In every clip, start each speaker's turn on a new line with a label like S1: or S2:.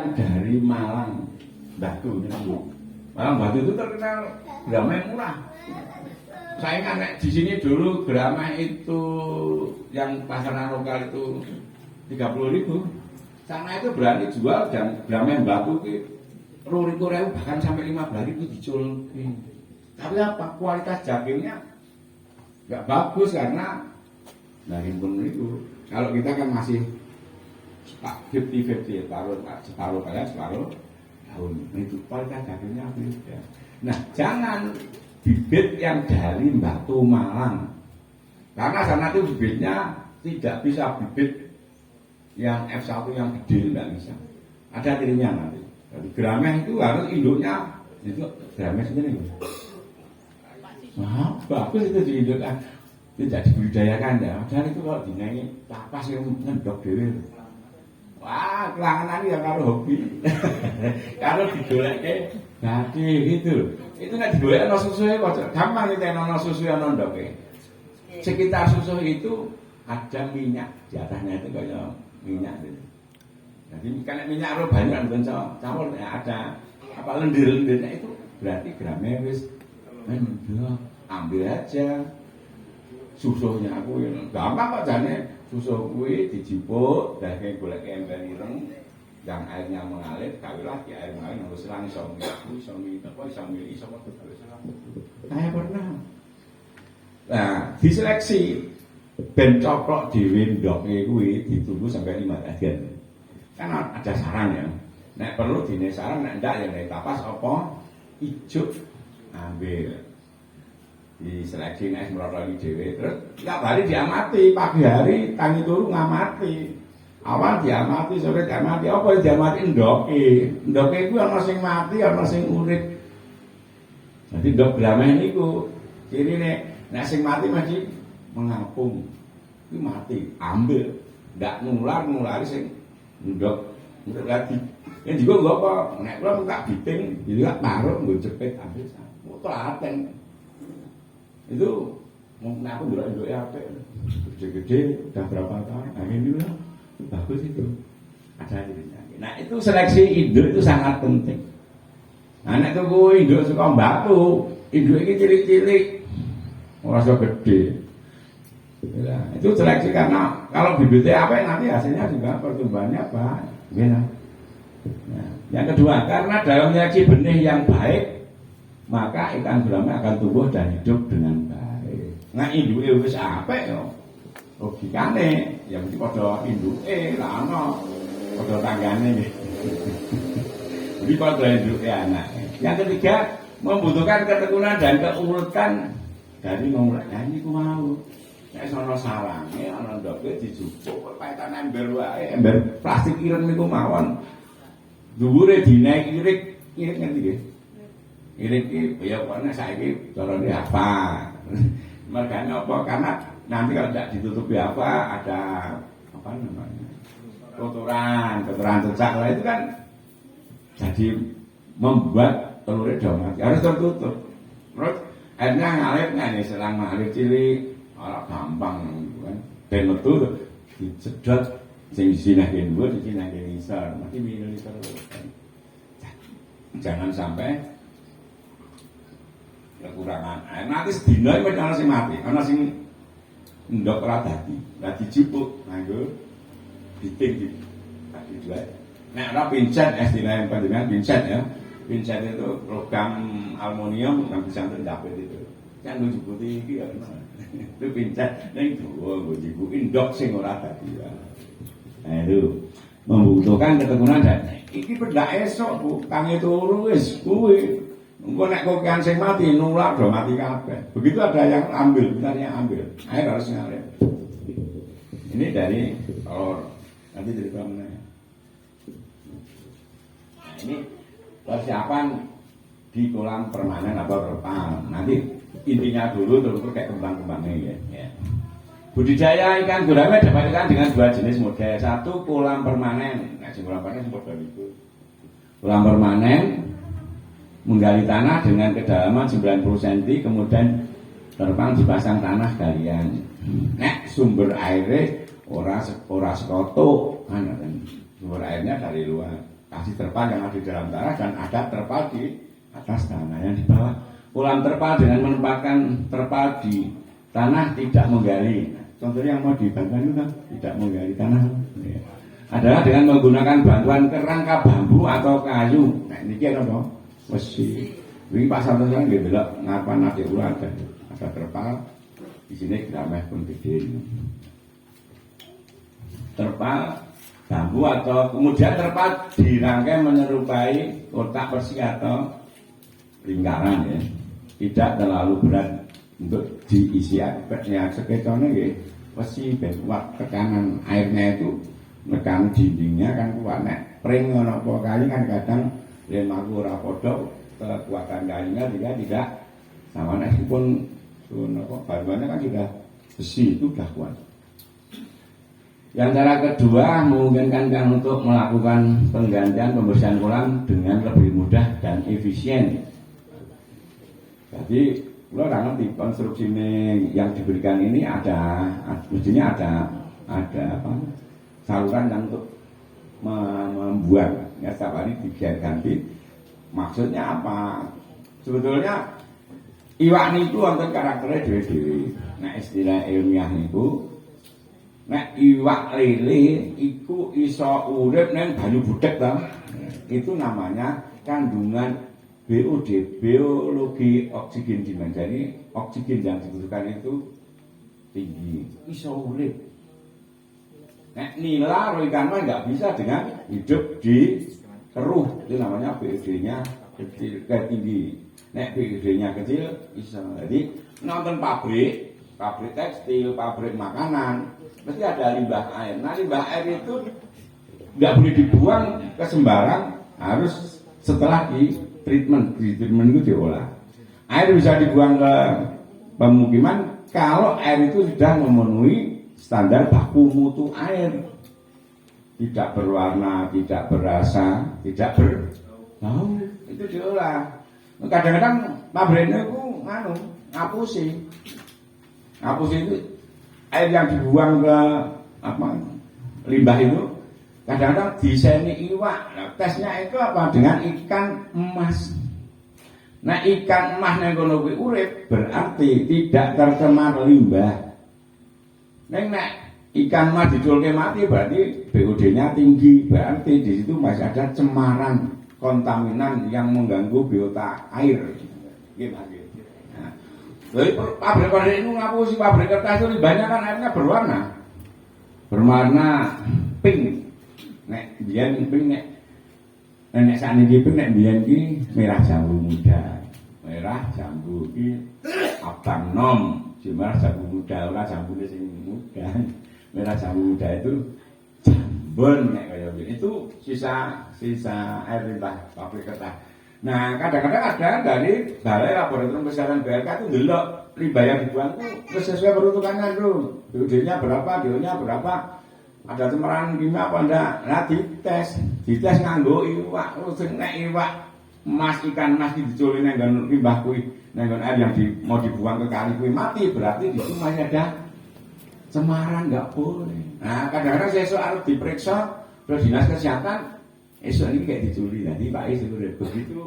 S1: yang dari Malang Batu. Malang Batu itu terkenal gramnya murah. Saya kan di sini dulu gramnya itu yang pasaran lokal itu 30.000. Sana itu berani jual dan gramnya Batu itu 10.000 bahkan sampai 15.000 dijual. Tapi apa kualitas dagingnya nggak bagus karena dari pun itu. Kalau kita kan masih 50-50, separuh kalian separuh daun. Itu kualitas dagingnya beda. Nah, jangan bibit yang dari Batu Malang, karena sana itu bibitnya tidak bisa bibit yang F1 yang gede, tidak bisa. Ada tirinya nanti. Jadi gramnya itu harus induknya itu gramnya sendiri. Nah, bagus itu diindukkan. Tidak dibudidayakan ya. Dan itu kalau dinyanyi tapas yang ngendok diri. Wah, kelanganan ya kalau hobi. Kalau digolek dadi gitu. Itu nggak digolek ana susuhe kok. Gampang itu ana susu ana ndoke. Sekitar susu itu ada minyak di atasnya itu kayak minyak gitu. Jadi kalau minyak ro banyak kan campur ada apa lendir-lendirnya itu berarti gramnya wis ngendok. Ambil aja. Susunya aku yang gampang kok jane susu kuwi dijipuk daging golek ember ireng yang airnya mengalir gawelah di air mengalir nganggo selang iso saya pernah diseleksi ben coplok dhewe ndoke kuwi ditunggu sampai 5 agen kan ada saran ya nek perlu dine saran nek ndak ya nek tapas apa ijo ambil diseleksi nek merotoli dhewe terus tiap hari diamati pagi hari tangi turu ngamati awal diamati sore diamati apa diamati ndoke iku ana sing mati ana sing urip dadi ndok grameh niku cirine nek sing mati mesti mengapung iki mati ambil ndak nulari sing ndok urip lagi yen juga gak apa nek kula tak biting jadi gak taruh nggo jepit ambil telaten itu mungkin aku dulu apa gede-gede udah berapa tahun nah ini lah bagus itu ada dirinya. Nah itu seleksi induk itu sangat penting. Nah nek tuku induk suka Batu induk ini cilik-cilik ora so gede ya, itu seleksi karena kalau bibitnya apa nanti hasilnya juga pertumbuhannya baik ya. Nah, yang kedua karena dalam menyeleksi benih yang baik maka ikan gurame akan tumbuh dan hidup dengan baik. Nah induke wis apik yo. Logikane ya mesti padha induke lah ana padha tanggane nggih. Jadi padha induke anak. Yang ketiga membutuhkan ketekunan dan keuletan dari ngomong niku mau. Nek sono sarange ana ndoke dijupuk paetan ember wae, ember plastik ireng niku mawon. Dhuwure dinaik irik ngerti nggih. Irik iki ya kene saiki carane apa? Mergane apa? Karena nanti kalau tidak ditutupi apa ada apa namanya? Kotoran cecak lah itu kan jadi membuat telurnya do mati. Harus tertutup. Terus akhirnya ngalir nih selang ngalir cilik ora gampang kan. Ben metu dijedot sing sinake dhuwur sinake ngisor. Mesti minum terus. Jangan sampai kekurangan air. Nanti sedina iki ana sing mati, ana sing ndok ora dadi. Lah dijupuk nganggo biting dijual. Nek ora pincet istilahnya panjenengan pincet ya. Pincet itu logam aluminium yang bisa terdapat itu. Kan njuputi iki ya. Itu pincet ning dawa nggo njupuki ndok sing ora dadi. Nah itu membutuhkan ketekunan dan iki pendak esok Bu, tangi turu wis kuwi. Engko nek kokean sing mati nular do mati kabeh. Begitu ada yang ambil, benarnya ambil. Air harus ngalir. Ini dari telur. Nanti cerita menanya. Nah, ini persiapan di kolam permanen atau terpal. Nanti intinya dulu terus kayak kembang-kembangnya ya. Budidaya ikan gurame dapatkan dengan dua jenis model. Satu kolam permanen. Nah, kolam permanen model itu. Kolam permanen menggali tanah dengan kedalaman 90 cm kemudian terpang dipasang tanah galian. Nek sumber airnya ora sekoto kan sumber airnya dari luar. kasih terpal yang ada di dalam tanah dan ada terpal di atas tanah yang di bawah. Kolam terpal dengan menempatkan terpal di tanah tidak menggali. Contohnya yang mau dibangun itu kan tidak menggali tanah. Ya. Adalah dengan menggunakan bantuan kerangka bambu atau kayu. Nah ini kan apa? Besi. Ini Pak Santoso kan dia bilang ngapa nanti ulang ada terpal. Di sini grameh pun gede. Terpal bambu atau kemudian terpal dirangkai menyerupai kotak persegi atau lingkaran ya. Tidak terlalu berat untuk diisi ya sekecone nggih besi ben kuat tekanan airnya itu menekan dindingnya kan kuat nek pring ngono apa kali kan kadang lemaku ora padha kekuatan kayunya tidak sama meskipun apa bahannya kan sudah besi itu sudah kuat. Yang cara kedua memungkinkan kan untuk melakukan penggantian pembersihan kolam dengan lebih mudah dan efisien. Jadi kalau nanti konstruksi ini yang diberikan ini mestinya ada apa, saluran yang untuk membuang ya setiap hari diganti. Maksudnya apa? Sebetulnya iwak niku wonten karakternya dhewe-dhewe. Nah istilah ilmiah niku nek iwak lele iku iso urip nang banyu budhek ta. Itu namanya kandungan BOD, biologi oksigen demand. Jadi oksigen yang dibutuhkan itu tinggi, iso urip. Nek nila ikan mah nggak bisa dengan hidup di keruh, itu namanya BOD-nya kecil, tinggi. Nek BOD-nya kecil, iso. Jadi nonton pabrik tekstil, pabrik makanan, mesti ada limbah air. Nah limbah air itu nggak boleh dibuang ke sembarang, harus setelah di treatment itu diolah. Air bisa dibuang ke pemukiman kalau air itu sudah memenuhi standar baku mutu air. Tidak berwarna, tidak berasa, tidak berbau, itu diolah. Kadang-kadang pabriknya itu ngapusi itu air yang dibuang ke limbah itu. Kadang-kadang diseni iwak. Nah, tesnya itu apa? Dengan ikan emas. Nah, ikan emas yang kono kuwi urip berarti tidak tercemar limbah. Nek ikan emas diculke mati berarti BOD-nya tinggi. Berarti di situ masih ada cemaran kontaminan yang mengganggu biota air. Gimana? Nah, jadi pabrik-pabrik itu ngapusi pabrik kertas itu limbahnya kan airnya berwarna pink. Nek biyen pink nek sakniki pink nek biyen iki merah jambu muda. Merah jambu iki abang nom, merah jambu muda ora jambune sing muda. Merah jambu muda itu jambon nek kaya itu sisa air limbah pabrik kertas. Nah, kadang-kadang ada dari Balai Laboratorium Kesehatan BLK itu ndelok limbah yang dibuang itu sesuai peruntukannya, Bro. BOD-nya berapa, DO-nya berapa? Ada cemaran kimia apa enggak? Nah dites nganggo iwak, sing nek iwak emas ikan emas diculin nang limbah kuwi, nang air yang mau dibuang ke kali kuwi mati, berarti di situ masih ada cemaran, enggak boleh. Nah, kadang-kadang sesuk harus diperiksa terus dinas kesehatan esuk ini kayak diculi. Nanti Pak Is itu begitu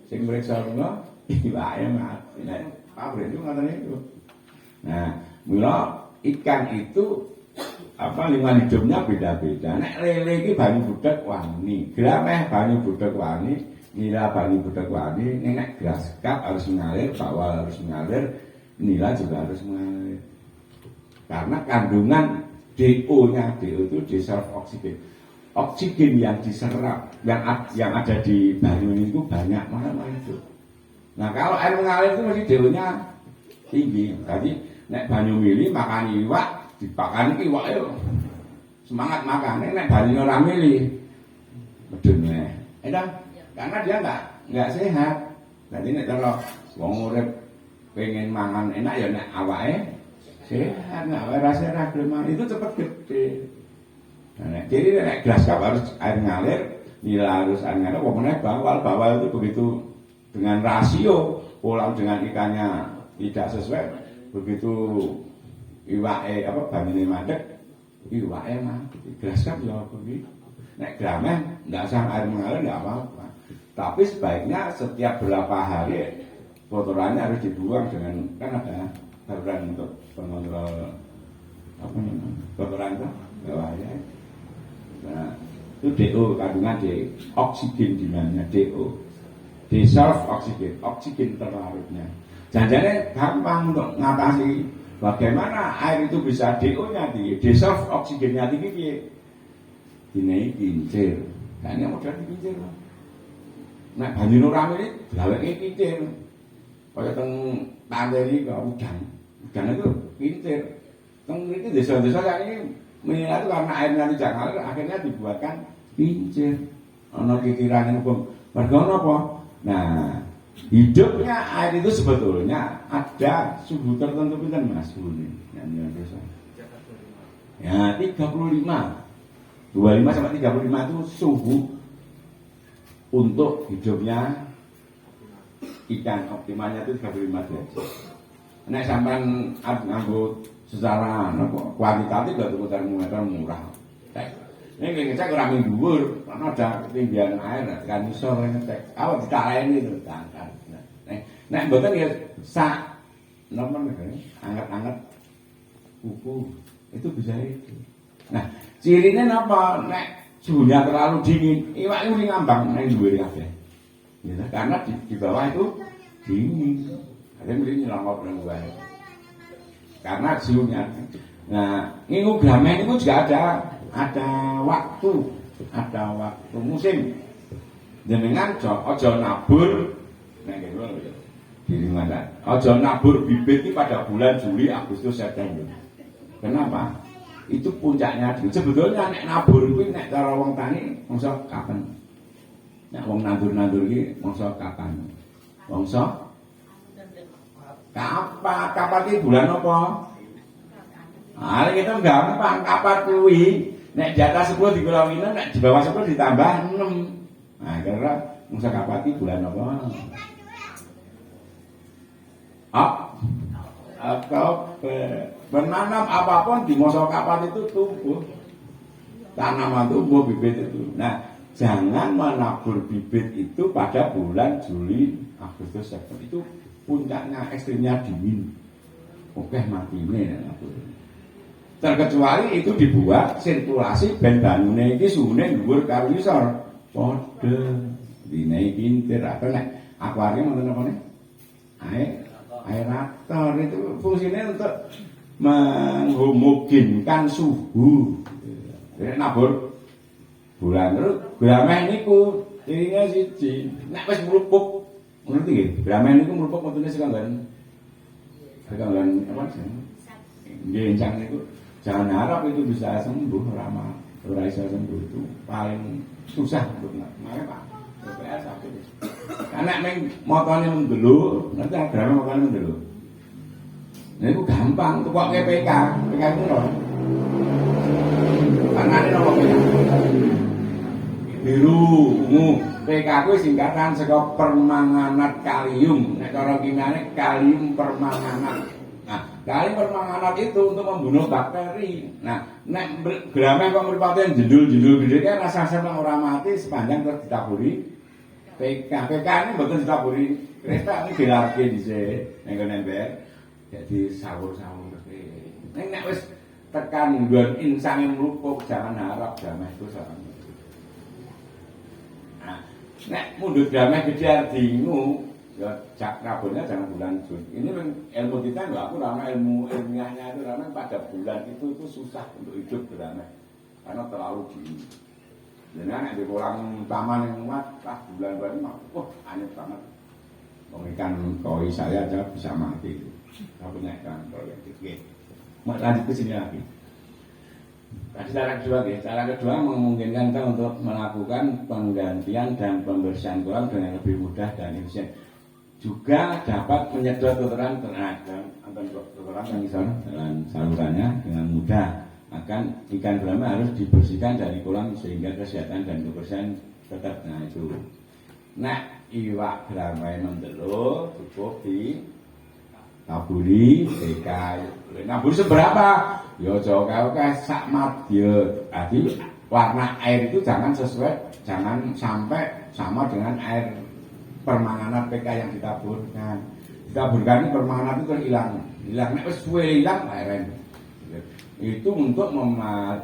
S1: sing periksa ngono iwake mati. Nah, pabrik itu ngoten itu. Nah, mula ikan itu lingkungan hidupnya beda-beda. Nek lele iki banyu budhek wani, grameh banyu budhek wani, nila banyu budhek wani, nek grass cup harus mengalir, bawal harus mengalir, nila juga harus mengalir. Karena kandungan DO-nya, DO itu dissolved oksigen. Oksigen yang diserap, yang ada di banyu itu banyak mana itu. Nah kalau air mengalir itu mesti DO-nya tinggi. Jadi nek banyu mili makan iwak, dipakan iwak yo semangat makan. Nek banyu ora mili medun neh. Karena dia enggak sehat. Jadi nek kalau wong urip pengen mangan enak ya nek awake sehat, nek awake rasa ra gelem itu cepet gede. Nah, jadi nek grass cup harus air ngalir, nila harus air ngalir, pokoknya bawal itu begitu dengan rasio kolam dengan ikannya tidak sesuai, begitu banyune mandek, iwake mati. Grass cup ya begitu. Nek grameh Nggak usah air mengalir nggak apa-apa. Tapi sebaiknya setiap berapa hari kotorannya harus dibuang dengan kan ada saluran untuk pengontrol apa namanya kotoran itu bawahnya. Nah, itu DO kandungan D, oksigen dimana DO, dissolve oksigen terlarutnya. Jangan-jangan gampang untuk mengatasi bagaimana air itu bisa DO-nya tinggi, dissolve oksigennya tinggi, ini kincir, kayaknya modal kincir. Nah, banyu rame ini gawe kincir, kaya teng pantai ini udang itu kincir. Teng ini desa-desa ini menilai itu karena airnya tidak ngalir, akhirnya dibuatkan kincir. Ono kikiran hukum, bergono apa? Nah, hidupnya air itu sebetulnya ada suhu tertentu pinten Mas suhunya. Ya 25 sampai 35 itu suhu untuk hidupnya ikan optimalnya itu 35 derajat. Nek sampean nganggo secara kuantitatif itu termometer murah. Ini ngecek ora mung dhuwur, ana ada ketinggian air kan iso ngecek. Awak ditaleni itu tangkar. Nek mboten ya sak napa nek anget-anget kuku itu bisa itu. Nah, cirinya napa? Nek suhunya terlalu dingin, iwak itu ngambang nang dhuwur kabeh. Ya, karena di bawah itu dingin. Ada mrene nyelongok nang bawah. Karena suhunya. Nah, ngingu gramen itu juga ada waktu musim. Jenengan aja nabur nek kene lho. Di mana? Aja nabur bibit itu pada bulan Juli, Agustus, September. Kenapa? Itu puncaknya. Sebetulnya nek nabur kuwi nek cara wong tani mongso kapan? Nek wong nandur-nandur iki mongso kapan? Mongso kapan iki bulan apa? Ah, kita gampang kapan kuwi. Nek jatah 10 dikurangi 6, nek di bawah 10 ditambah 6. Nah, kira mongso kapan iki bulan apa? Atau menanam apapun di masa kapan itu tumbuh, tanaman tumbuh, bibit itu. Nah, jangan menabur bibit itu pada bulan Juli, Agustus, September. Itu puncaknya ekstrimnya dingin. Oke, mati ini. Terkecuali itu dibuat sirkulasi ben banyune iki suhune dhuwur karo isor. Padha dinaiki pinter atau nek akuarium wonten apa nih? Aerator itu fungsinya untuk menghomogenkan suhu. Jadi nabur bulan terus grameh niku cirinya siji. Nek wis mrupuk, ngerti nggih? Grameh niku mrupuk wonten sekanggan. Sekanggan apa sih? Nggih encang niku. Jangan harap itu bisa sembuh lama. Ora iso sembuh itu paling susah untuk makanya Pak. PPR sakit. Karena meng motone mendelur, nanti ada motone mendelur. Nah itu gampang, tuh kok PK itu loh. Karena ini nopo PK. Biru, ungu, PK itu singkatan saka permanganat kalium. Nek cara kimiane kalium permanganat. Nah, kalium permanganat itu untuk membunuh bakteri. Nah, nek grameh kok mripate jendul-jendul gede kan rasa-rasa ora mati sepanjang terus ditaburi. PK ini betul ditaburi kereta ini dilarke dhisik ning nempel jadi sawur-sawur. Nek wis tekan nggon insang mlupuk jangan harap damai itu sareng. Nah, nek mundur damai gede dingu ya jak rabonnya jangan bulan Juni. Ini ilmu kita enggak aku lama ilmu ilmiahnya itu karena pada bulan itu susah untuk hidup berdamai karena terlalu dingin. Jadi anak di kolam taman yang muat, bulan baru wah aneh banget. Ikan koi saya aja bisa mati. Saya punya ikan koi yang gede. Lanjut ke sini lagi. Tadi cara kedua memungkinkan kita untuk melakukan penggantian dan pembersihan kolam dengan lebih mudah dan efisien. Juga dapat menyedot kotoran yang misalnya jalan salurannya dengan mudah. Akan ikan gurame harus dibersihkan dari kolam sehingga kesehatan dan kebersihan tetap. Nah itu. Nah iwak gurame mendelur cukup di taburi PK. Nabur seberapa? Yo jauh sak madya. Adi warna air itu jangan sampai sama dengan air permanganat PK yang ditaburkan. Ditaburkan ini permanganat itu kan hilang. Nek wis suwe hilang airnya. Itu untuk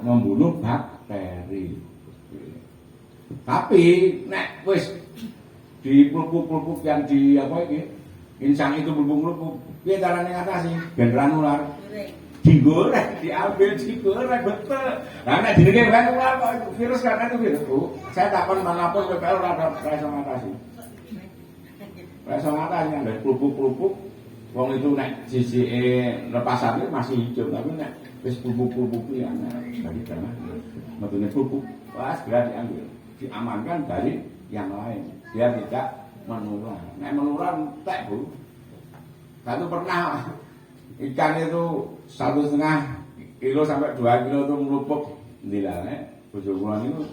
S1: membunuh bakteri. Tapi nek wis di pulpuk-pulpuk yang di apa iki? Insang itu pulpuk-pulpuk. Piye carane ngatasi? Ben granular. Digoreng, diambil, digoreng betul. Nah, nek dinenge granular kok virus kan itu virus. Saya takon manapun PPL ora iso ngatasi. Ora iso ngatasi nang pulpuk-pulpuk. Wong itu nek sisike lepasane masih hijau, tapi nek wis pulpuk-pulpuk iki ana bagi tanah. Metune pulpuk, wah segera diambil, diamankan dari yang lain. Biar tidak menular. Nek menular entek, Bu. Satu pernah ikan itu 1,5 kilo sampai 2 kilo itu melupuk dilane. Bojo kula niku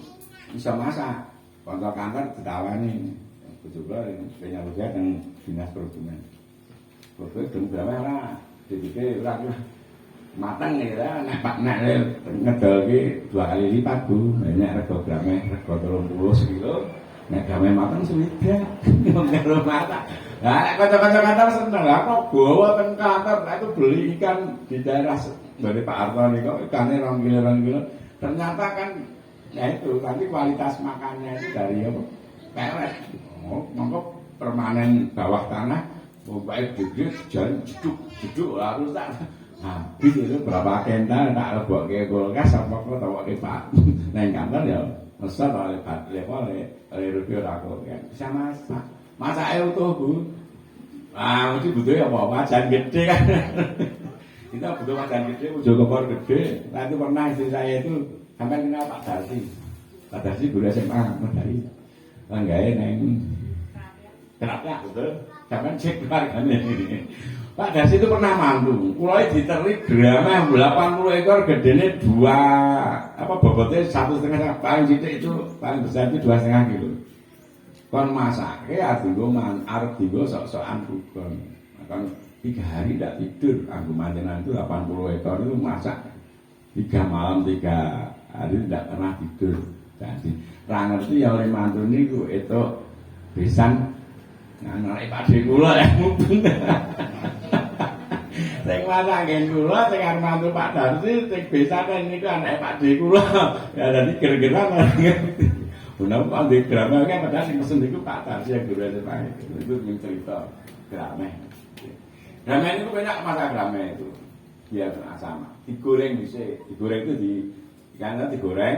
S1: bisa masak. Kantor kantor ditawani. Bojo kula penyalurnya dan dinas perhubungan. Bojo dong gawe ora. Dite ora mateng ya nek Pak nek ngedol ki 2 kali lipat Bu. Nek rego grame rego 30 kilo. Nek gawe mateng sudah. Karo masak. Nah, kata-kata seneng lah kok bawa teng kantor, nah itu beli ikan di daerah dari Pak Harto nih kok ikannya 2 kilo. Ternyata kan ya itu nanti kualitas makannya itu dari apa? Pelet. Oh, monggo permanen bawah tanah, baik gede, jalan jeduk harus tak habis itu berapa kental tak lebokke kulkas apa kok tawoke Pak. Nang kantor ya mesen oleh baterai oleh rupiah aku kan. Bisa masak. Masake utuh, Bu. Ah, mesti butuh ya apa? Wajan gede kan. Kita butuh wajan gede, ujo kompor gede. Nah, itu pernah istri saya itu sampai kenal Pak Darsi. Pak Darsi guru SMA, dari langgae neng. Kenapa? Betul. Sampai cek keluarganya ini. Pak Darsi itu pernah mantu. Mulai diterik drama 80 ekor gedene 2 apa bobotnya 1,5 paling sedikit itu paling besar itu 2,5 kilo. Kon masake arep dienggo sok-sokan bugon. Kan 3 hari tidak tidur, aku mantenan itu 80 ekor itu masak 3 malam 3 hari tidak pernah tidur. Jadi ra ngerti ya oleh mantu niku itu besan nganake pakde kula ya mumpung. Sing masak ngen kula sing arep mantu Pak Darsi sing besan niku anake pakde kula. Ya dadi ger-geran. Benar Pak di drama kan padahal yang pesen itu Pak Tarsi yang guru SMA itu yang cerita drama. Drama itu banyak masak drama itu biar sama. Digoreng bisa, digoreng itu karena digoreng,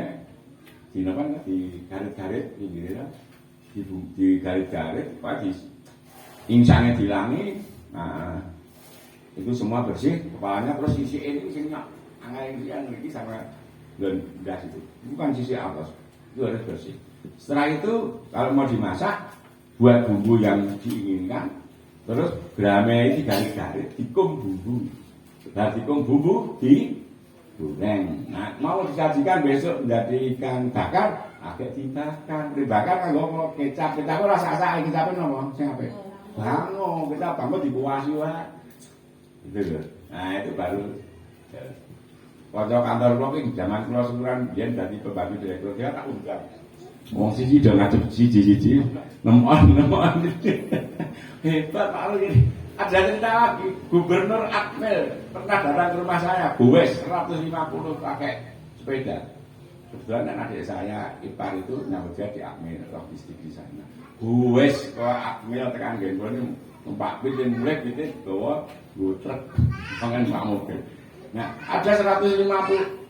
S1: di apa di garit-garit pinggirnya, di garit-garit, pagi insangnya dilangi, nah itu semua bersih, kepalanya terus sisi ini sisinya angin ini sama gas itu, bukan sisi atas itu harus bersih. Setelah itu kalau mau dimasak buat bumbu yang diinginkan, terus grame ini garis-garis dikum bumbu. Setelah dikum bumbu digoreng. Nah mau disajikan besok menjadi ikan bakar, agak dibakar kan ngomong kecap rasa kecapnya ngomong siapa? Bangun kita bangun dibuasi wah. Gitu loh. Nah itu baru. Kalau kantor blok ini zaman keluar sebulan dia dari pembantu direktur dia tak undang. Wong siji do ngadep siji nemon hebat Pak ini. Ada cerita lagi Gubernur Akmil pernah datang ke rumah saya buwes 150 pakai sepeda. Kebetulan adik saya Ipar itu nyambut dia di Akmil logistik di sana. Buwes ke Akmil tekan gendone numpak bis yang mulai gitu bawa truk pengen Pak mobil. Nah ada 150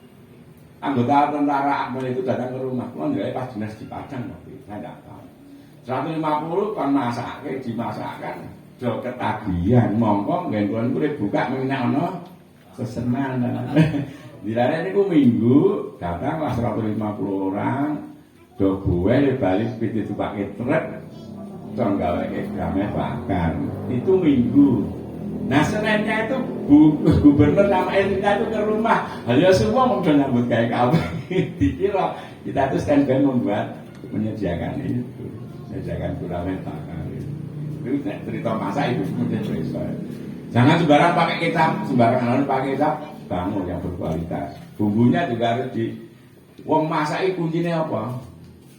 S1: anggota tentara Akmil itu datang ke rumah, kalau nggak pas dinas di Padang waktu itu, saya nggak tahu. 150 kan masaknya dimasakkan, jauh ketagihan, mongkong, gengguan gue buka mengenai ono sesenan. Di daerah ini minggu datanglah 150 orang, do gue balik pintu itu pakai truk, dong gawe gamnya bakar. Itu minggu. Nah Seninnya itu gubernur sama Elita itu ke rumah. Hanya semua mau nyambut kayak kabel. Dikira kita itu standby membuat menyediakan itu, menyediakan gurame bakar. Itu cerita masa itu kemudian cerita. Jangan sembarang pakai kecap, sembarang pakai kecap, bangun yang berkualitas. Bumbunya juga harus Wong masake kuncine apa?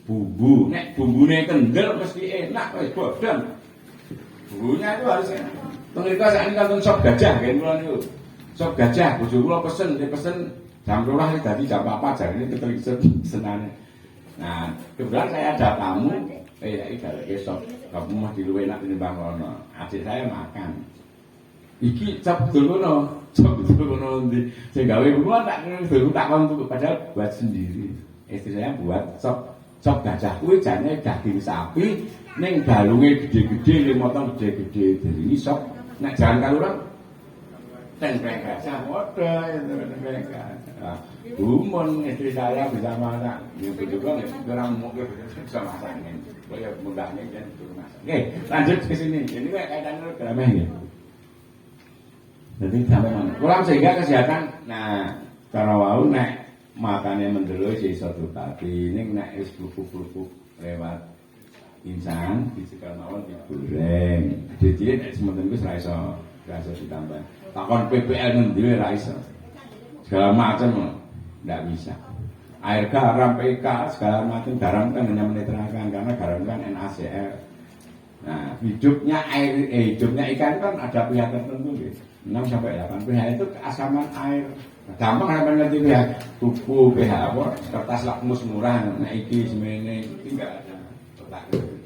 S1: Bumbu. Nek bumbune kendel mesti enak wis bodhon. Bumbunya itu harus enak. Tengrika sakniki kanton sop gajah nggih kula niku. Sop gajah bojo kula pesen jam 12 dadi jam 4 jarine ketelisut senane. Nah, kebetulan saya ada tamu, ini galake sop. Kamu mah di luwe enak tinimbang kono. Adik saya makan. Iki sop dulur kono ndi. Sing gawe kula tak kon tuku padahal buat sendiri. Istri saya buat sop gajah kuwi jane daging sapi ning balunge gede-gede, motong gede-gede. Jadi ini sop nek jalan kaluran tempe gajah model itu tempe gajah. Bumun istri saya bisa masak. Itu juga kurang mungkin bisa masak ini. Boleh mudahnya kan turun masak. Oke, lanjut ke sini. Ini kaitannya keramah ya. Jadi sampai mana? Kurang sehingga kesehatan. Nah, cara wau nek makannya mendeloi si satu tadi ini nek es bubuk-bubuk lewat insang disekal mawon digoreng. Jadi nek sementen wis ra iso ditambah. Takon PPL ngendi ra iso. Segala macam ndak bisa. Air garam PK segala macam garam kan hanya menetralkan karena garam kan NaCl. Nah, hidupnya ikan kan ada pH tertentu gitu. 6 sampai 8 pH itu keasaman air. Gampang sampeyan ngerti pH. Tuku pH apa? Kertas lakmus murah. Nah iki semene iki enggak ada.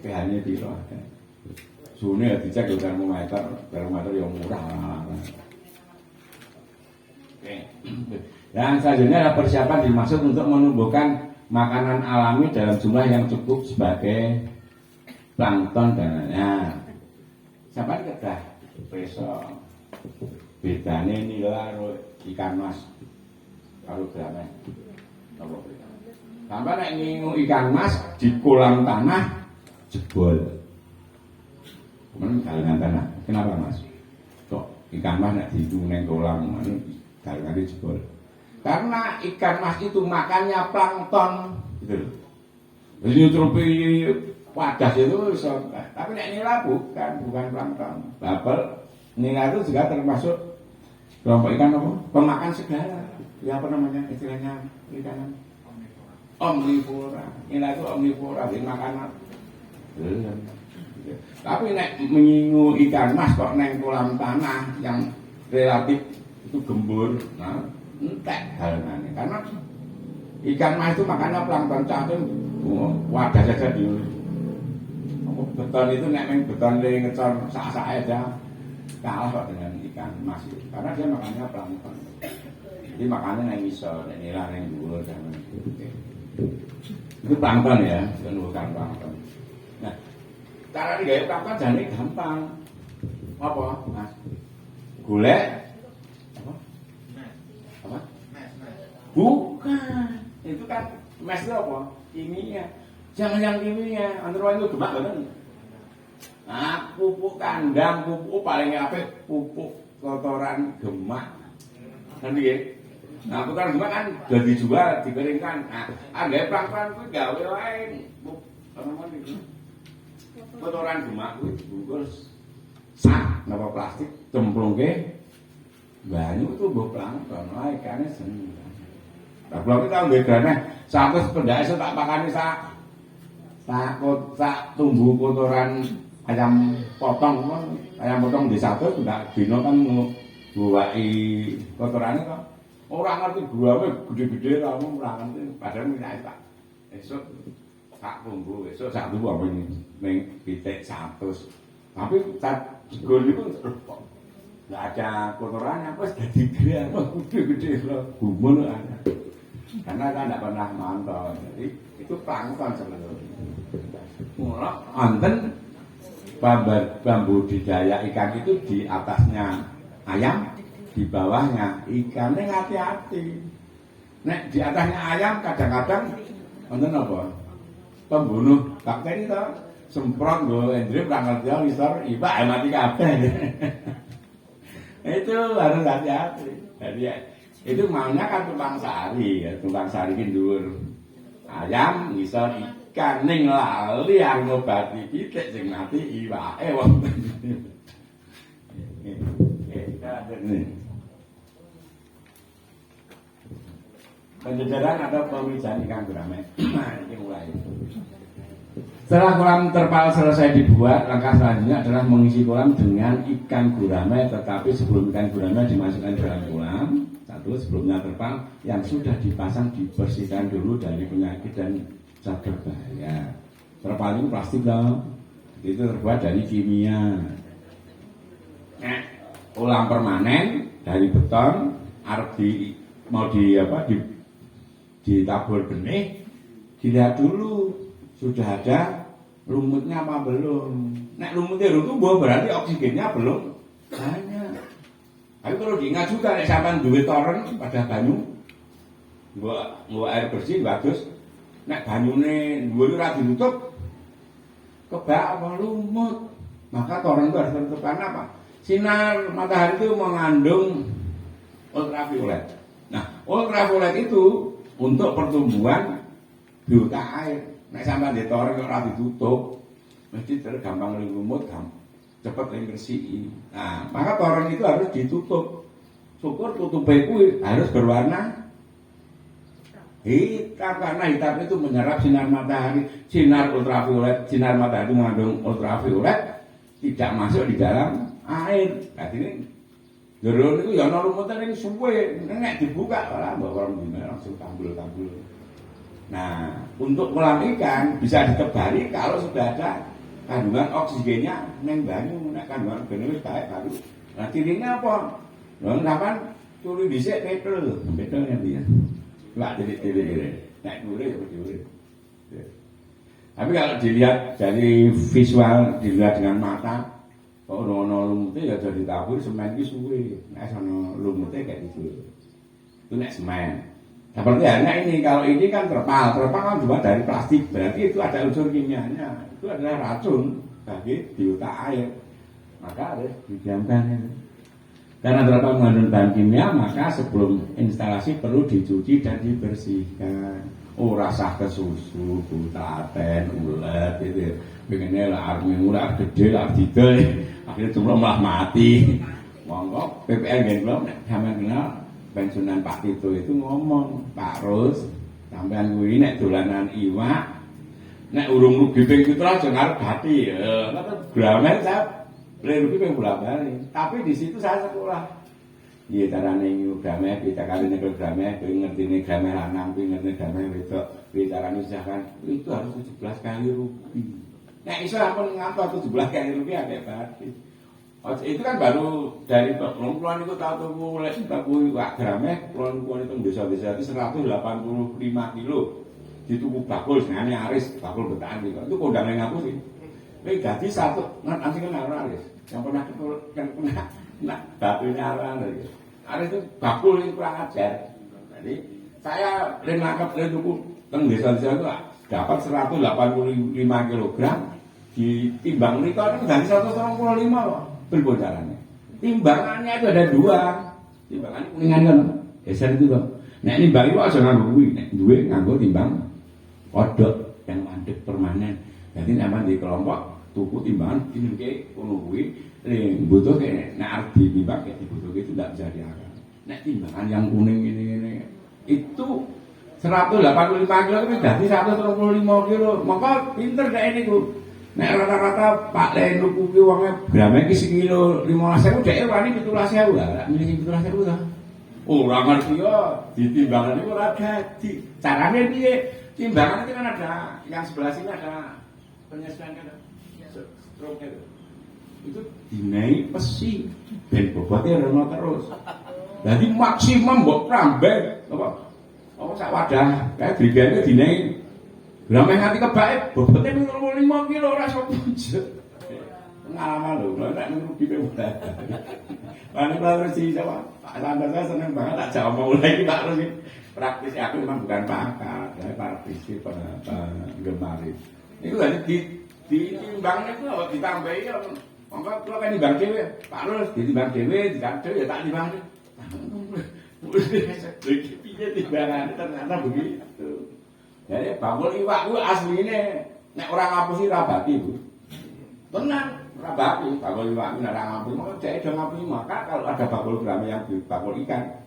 S1: pH-nya piro. Suhunya dicek di termometer yang murah. Oke. Dan selanjutnya adalah persiapan dimaksud untuk menumbuhkan makanan alami dalam jumlah yang cukup sebagai plankton dan lainnya. Sampai kedah besok bedanya nila ikan mas kalau berapa? Sampai nek ngingu ikan mas di kolam tanah jebol. Kemudian galengan tanah. Kenapa mas? Kok ikan mas nek di kolam ini galengan jebol? Karena ikan mas itu makannya plankton, gitu. Jadi nutupi wadah itu bisa, tapi nek nila bukan plankton. Babel nila itu juga termasuk kelompok ikan apa? Pemakan segala. Ya apa namanya istilahnya ikan? Omnivora. Nila itu omnivora, jadi makanan. Tapi nek menyinggung ikan mas kok neng kolam tanah yang relatif itu gembur, nah entek halangannya. Karena ikan mas itu makannya plankton cacing, wadah saja di beton itu nek beton le ngecor sak-sak aja kalah kok dengan ikan mas itu. Karena dia makannya plankton. Jadi makannya nek ngisor, nek nila nek dhuwur dan itu plankton ya, bukan plankton. Nah, cara digaya plankton jane gampang. Apa, Mas? Golek apa? Bukan. Itu kan mes itu apa? Kimia. Jangan yang kimia. Antara itu gemak banget. Nah, pupuk kandang, pupuk paling apik pupuk kotoran gemak. Nanti ya. Nah, kotoran gemak kan sudah dijual, dikeringkan. Nah, ada plankton itu gawe lain. Kotoran gemak itu dibungkus sak napa plastik cemplungke banyu itu mbok plankton. Wah, ikane seneng. Lah kula iki tau nggih gane 100 pendake tak pakane sak tumbuh kotoran ayam potong di 100 enggak dino kan ngowaki kotorane kok. Ora ngerti guame gede-gede ra ora ngerti padahal minake tak. Esuk sak tumbuh, esuk sak tumbuh apa ini ning pitik 100. Tapi sak gol itu enggak ada kotorannya, wis dadi gede-gede lho, gumun ana. Karena kan tidak pernah mantau, jadi itu plankton sebenarnya. Mula wonten bambu budidaya ikan itu di atasnya ayam, di bawahnya ikan. Nek hati-hati. Nek di atasnya ayam kadang-kadang wonten apa? Pembunuh bakteri to, semprot nggo endrip ra ngerti ngisor iwak mati kabeh. Itu harus hati-hati. Jadi itu maunya kan tumpang sari ya, tumpang sari ki dhuwur ayam ngisor ikan ning lali yang ngobati pitik sing mati iwake wonten. Kita ada nih. penjejeran atau pemijahan ikan gurame. Nah, ini mulai. Setelah kolam terpal selesai dibuat, langkah selanjutnya adalah mengisi kolam dengan ikan gurame. Tetapi sebelum ikan gurame dimasukkan dalam kolam, satu sebelumnya terpal yang sudah dipasang dibersihkan dulu dari penyakit dan cacar bahaya. Terpal itu plastik loh, itu terbuat dari kimia. Nah, kolam permanen dari beton, arep ditabur benih, dilihat dulu. Sudah ada lumutnya apa belum? Nek lumutnya belum tumbuh berarti oksigennya belum banyak. Tapi perlu diingat juga nek sampean duwe toren pada banyu, nggo air bersih bagus. Nek banyune dhuwur ora ditutup kebak apa lumut. Maka toren itu harus tertutup karena apa? Sinar matahari itu mengandung ultraviolet. Nah, ultraviolet itu untuk pertumbuhan biota air. Nek sampean ditoren kok ora ditutup, mesti tergampang lumut, cepet bersih. Nah, maka toren itu harus ditutup. Syukur tutupnya itu harus berwarna hitam karena hitam itu menyerap sinar matahari. Sinar ultraviolet, sinar matahari itu mengandung ultraviolet tidak masuk di dalam air. Berarti ini jero niku ya ana lumute ning suwe, nek dibuka ora mbok langsung tambul-tambul. Nah, untuk kolam ikan bisa ditebari kalau sudah ada kandungan oksigennya neng banyu, nek kandungan oksigennya wis baik baru. Nah, cirinya apa? Lha sampean turu dhisik petrol nanti ya. Lah titik-titik. Nek dhuwure ya dhuwure. Tapi kalau dilihat dari visual, dilihat dengan mata, kok ono lumute ya jadi ditabur semen iki suwe. Nek ono lumute kayak gitu. Itu nek semen. Seperti halnya ini, kalau ini kan terpal kan juga dari plastik, berarti itu ada unsur kimianya, itu adalah racun bagi biota air, maka harus didiamkan itu. Karena terpal mengandung bahan kimia, maka sebelum instalasi perlu dicuci dan dibersihkan. Oh, rasa ke susu, butaten, ulet, gitu. Pengennya lah armi ular gede, lah didel, akhirnya cuma malah mati. Monggo, PPL genglom, sama kenal. Pensiunan Pak Tito itu ngomong, Pak Rus, sampean kuwi nek dolanan iwak, nek urung rugi ping 7 aja ngarep hati. Kata gramet saya rugi ping bolak-balik. Tapi di situ saya sekolah. Iya carane nyu gramet, kita kali nek gramet, kuwi ngertine gramet lanang, kuwi ngertine gramet wedok, kuwi carane misalkan itu harus 17 kali rugi. Nek iso ampun ngapa 17 kali rugi akeh banget. Itu kan baru dari pelon itu tahu tuh mulai tuku wak grameh pelon itu desa-desa itu 185 kilo dituku bakul senane aris bakul betaan gitu itu kondangnya ngaku sih. Tapi jadi satu nanti kenal aris yang pernah batunya aris itu bakul itu kurang ajar. Jadi saya nangkep tuku teng desa-desa itu dapat 185 kilogram ditimbang itu kan dari 125 loh. Berapa caranya? Timbangannya itu ada 2. Timbangan kuningan kan, geser itu loh. Nah ini bagi aja nganggo kuwi, nek duwe nganggo timbang kodok yang mandek permanen. Jadi nyaman di kelompok tuku timbangan dineke ngono kuwi, butuh kene nek arep ditimbang kayak dibutuhke itu tidak bisa diangkat. Nek timbangan yang kuning ini itu 185 kilo itu dadi 125 kilo. Maka pinter kayak ini tuh. Nek rata-rata Pak Lenu kuwi wonge grame iki sekilo 15.000 dhek wani 17.000 lah. Milih 17.000 ta. Ora ngerti yo, ditimbangan iku ora dadi. Carane piye? Timbangan itu kan ada yang sebelah sini ada penyesuaian kan. Stroke itu dinai pesi ben bobote rono terus. Dadi maksimum mbok prambeh apa sak wadah kae brigane dinai grame nganti kebake bobote 25 kilo ora iso punjet. Pengalaman lho, nek rugi pe udah. Lan terus sih sama Pak Sandra saya seneng banget tak jawab mulai iki Pak Rus. Praktis aku memang bukan pakar, saya praktisi penggemar. Itu kan ditimbangnya itu ditambahi ya. Monggo kula kan nimbang dhewe. Pak Rus ditimbang dhewe, dikadhe ya tak timbang. Piye timbangane ternyata begitu. Jadi bakul iwak ku asline nek ora ngapusi ra bati, Bu. Tenang, ora bati. Bakul iwak nek ora ngapusi, maka dhek do ngapusi. Maka kalau ada bakul grame yang bakul ikan,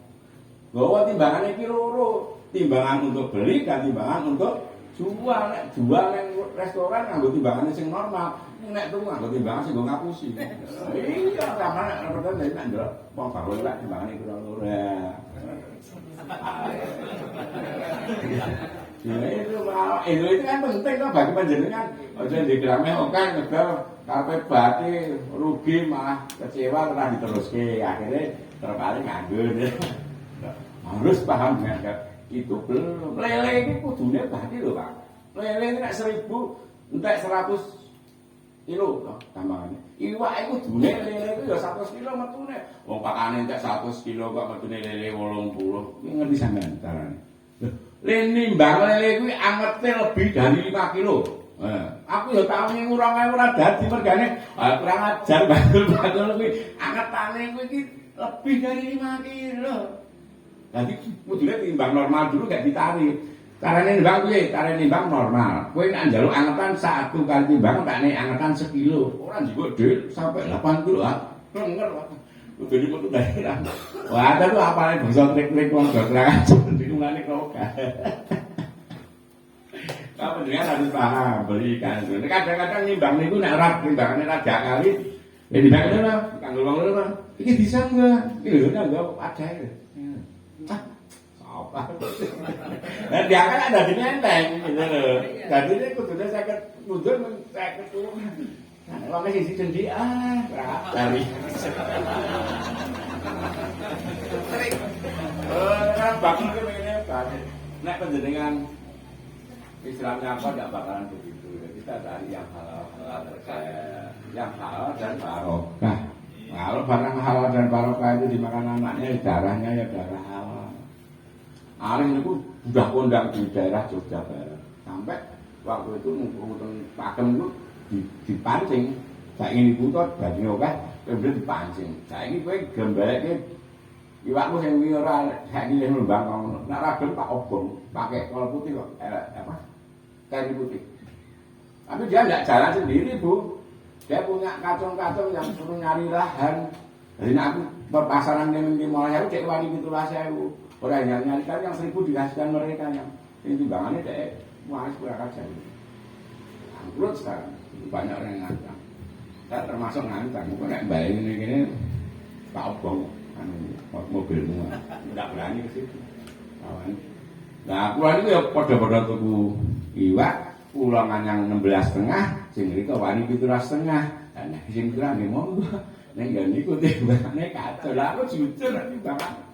S1: bawa timbangannya iki loro. timbangan untuk beli dan timbangan untuk jual. Nek jual nang restoran nganggo timbangan sing normal, nek tuku nganggo timbangan sing nggo ngapusi. Iya, sampeyan nek rebutan nek ndelok wong baru lek timbangan iku ora. Itu kan penting kok bagi panjenengan. Aja digrame oke ngedol karepe bati rugi malah kecewa ora diteruske. Akhirnya terpaling nganggur. Harus paham dengan itu belum. Lele ini kudune bati lho, Pak. Lele ini nek 1000 entek 100 kilo loh tambangannya. Iwak iku kudune lele iku ya 100 kilo metune. Wong pakane entek 100 kilo kok metune lele 80. Iki ngerti sampean carane. Nimbang lele kuwi angete lebih dari 5 kilo. Aku ya tau ning 2000 ora dadi mergane kurang ajar batul-batul kuwi angetane kuwi iki lebih dari 5 kilo. Jadi kudune timbang normal dulu gak ditarik. Carane nimbang piye? Carane nimbang normal. Kowe nek njaluk angetan 1 kali timbang takne angetan 1 kilo. Ora njupuk dhek sampai 8 kilo. Kenger. Kudu diputu daerah. Wah, tapi apane bangsa trik-trik wong dokteran dimulane kok. Kamu dengan harus paham belikan. Kadang-kadang nimbang niku nek ora timbangane raja kali, ya nimbangane ora kanggo wong loro. Iki bisa enggak? Iki lho enggak adae. Apa? Nah, dia kan ada di menteng gitu loh. Jadi ini kudune saya mundur saya turun. Nah, kalau sisi cendi dari. Kan bangun ke begini kan. Nek panjenengan Islamnya apa enggak bakalan begitu. Kita cari yang halal terkait, yang halal dan barokah. Kalau barang halal dan barokah itu dimakan anaknya, darahnya ya darah halal. Aring itu udah kondang di daerah Jogja Barat. Sampai waktu itu ngumpul pakem itu dipancing. Saya ingin diputot, bagi oke, kemudian dipancing. Saya ini gue gambarnya iwakmu yang ora saya ini yang lembang kamu. Nak ragam pak obong, pakai kol putih kok, kain putih. Tapi dia tidak jalan sendiri bu. Dia punya kacung-kacung yang suruh nyari lahan. Jadi aku perpasaran yang mulai aku cek wani pitulah saya bu. Orang yang nyarikan yang 1000 dikasihkan mereka yang ini timbangannya deh wah kurang aja. Angkrut sekarang banyak orang yang ngantang. Saya termasuk ngantang. Bukan nak bayar ini Pak Obong kan mobilmu tidak berani ke situ. Kawan. Nah, pulang itu ya pada tuku iwak ulangan yang 16,5 sing riko wani 17,5. Dan sing kurang nggih monggo. Nek gak niku timbangane kacau. Lah aku jujur timbangan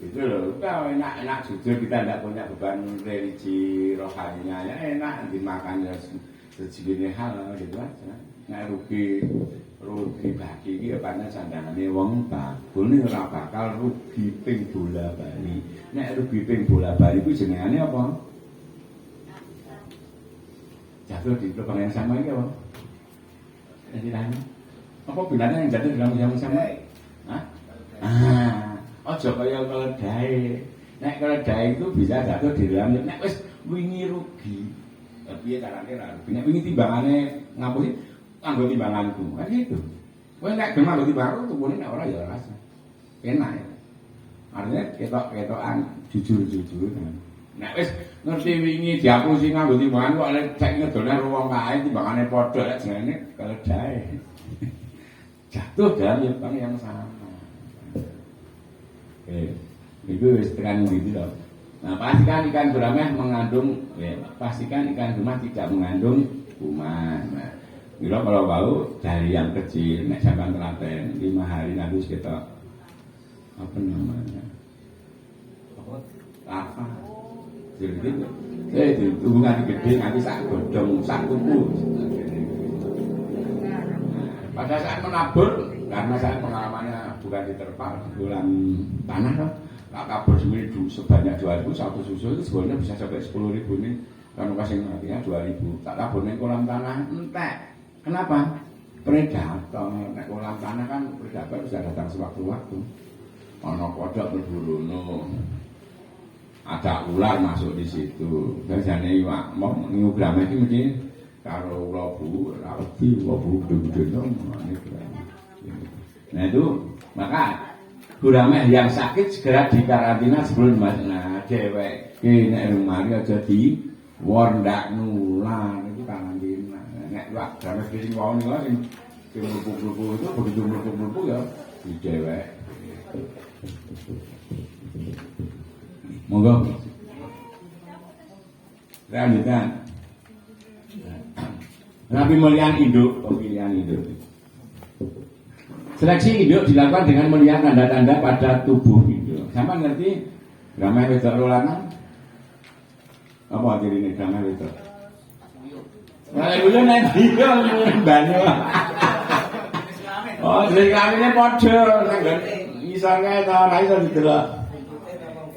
S1: itu loh, kalau enak jujur kita tidak punya beban religi rohaninya ya enak dimakan ya segini hal gitu aja. Nek rugi bagi iki ya pancen sandangane wong bakul ning ora bakal rugi ping bola bali. Nek rugi ping bola bali kuwi jenengane apa? Jatuh di lubang yang sama iki apa? Jenenge apa binatang yang jatuh di lubang yang sama? Hah? Ojo kaya keledai. Nek keledai itu bisa jatuh di dalam. Nek wis wingi rugi. Piye carane ra rugi? Nek wingi timbangane ngapusi nganggo timbanganku. Kan gitu. Kowe nek gelem nganggo timbanganku tukune nek ora ya rasa. Enak ya. Artinya ketok-ketokan jujur-jujur. Nek wis ngerti wingi diapusi nganggo timbangan kok lek saiki ngedolne wong kae timbangane padha lek jenenge keledai. Jatuh dalam lubang yang sama. Itu tekan gitu loh. Nah, pastikan ikan gurame mengandung, pastikan ikan gurame tidak mengandung kuman. Nah, kalau bau dari yang kecil, nek sampai telaten 5 hari nanti kita apa namanya? Lava. Jadi hubungan gede nanti sak godong, sak kuku. Pada saat menabur, karena saya pengalamannya bukan di terpal, di kolam tanah kan, tak kabur sebanyak 2.000 satu susu itu sebenarnya bisa sampai 10.000 nih, kan kasih artinya 2.000. Tak kabur di kolam tanah entek. Kenapa? Predator. Nek kolam tanah kan predator bisa datang sewaktu-waktu. Ono kodok berburu, ada ular masuk di situ. Biasanya iwak mau nyugrame iki mesti karo lobu, lobu gede-gede nah itu maka gurame yang sakit segera dikarantina sebelum dimasukkan. Nah, cewek nek rumah aja di wondak nular iki tangan dina nek wak drama sing wau niku sing mlebu-mlebu itu begitu mlebu-mlebu ya di cewek monggo lanjutan Nabi pemilihan induk. Seleksi induk dilakukan dengan melihat tanda-tanda pada tubuh induk. Sampai ngerti drama wedok lanang? Apa arti ini drama wedok? Nah, itu nanti banyu. Oh, jadi kami podo, misalnya itu ora iso didelok.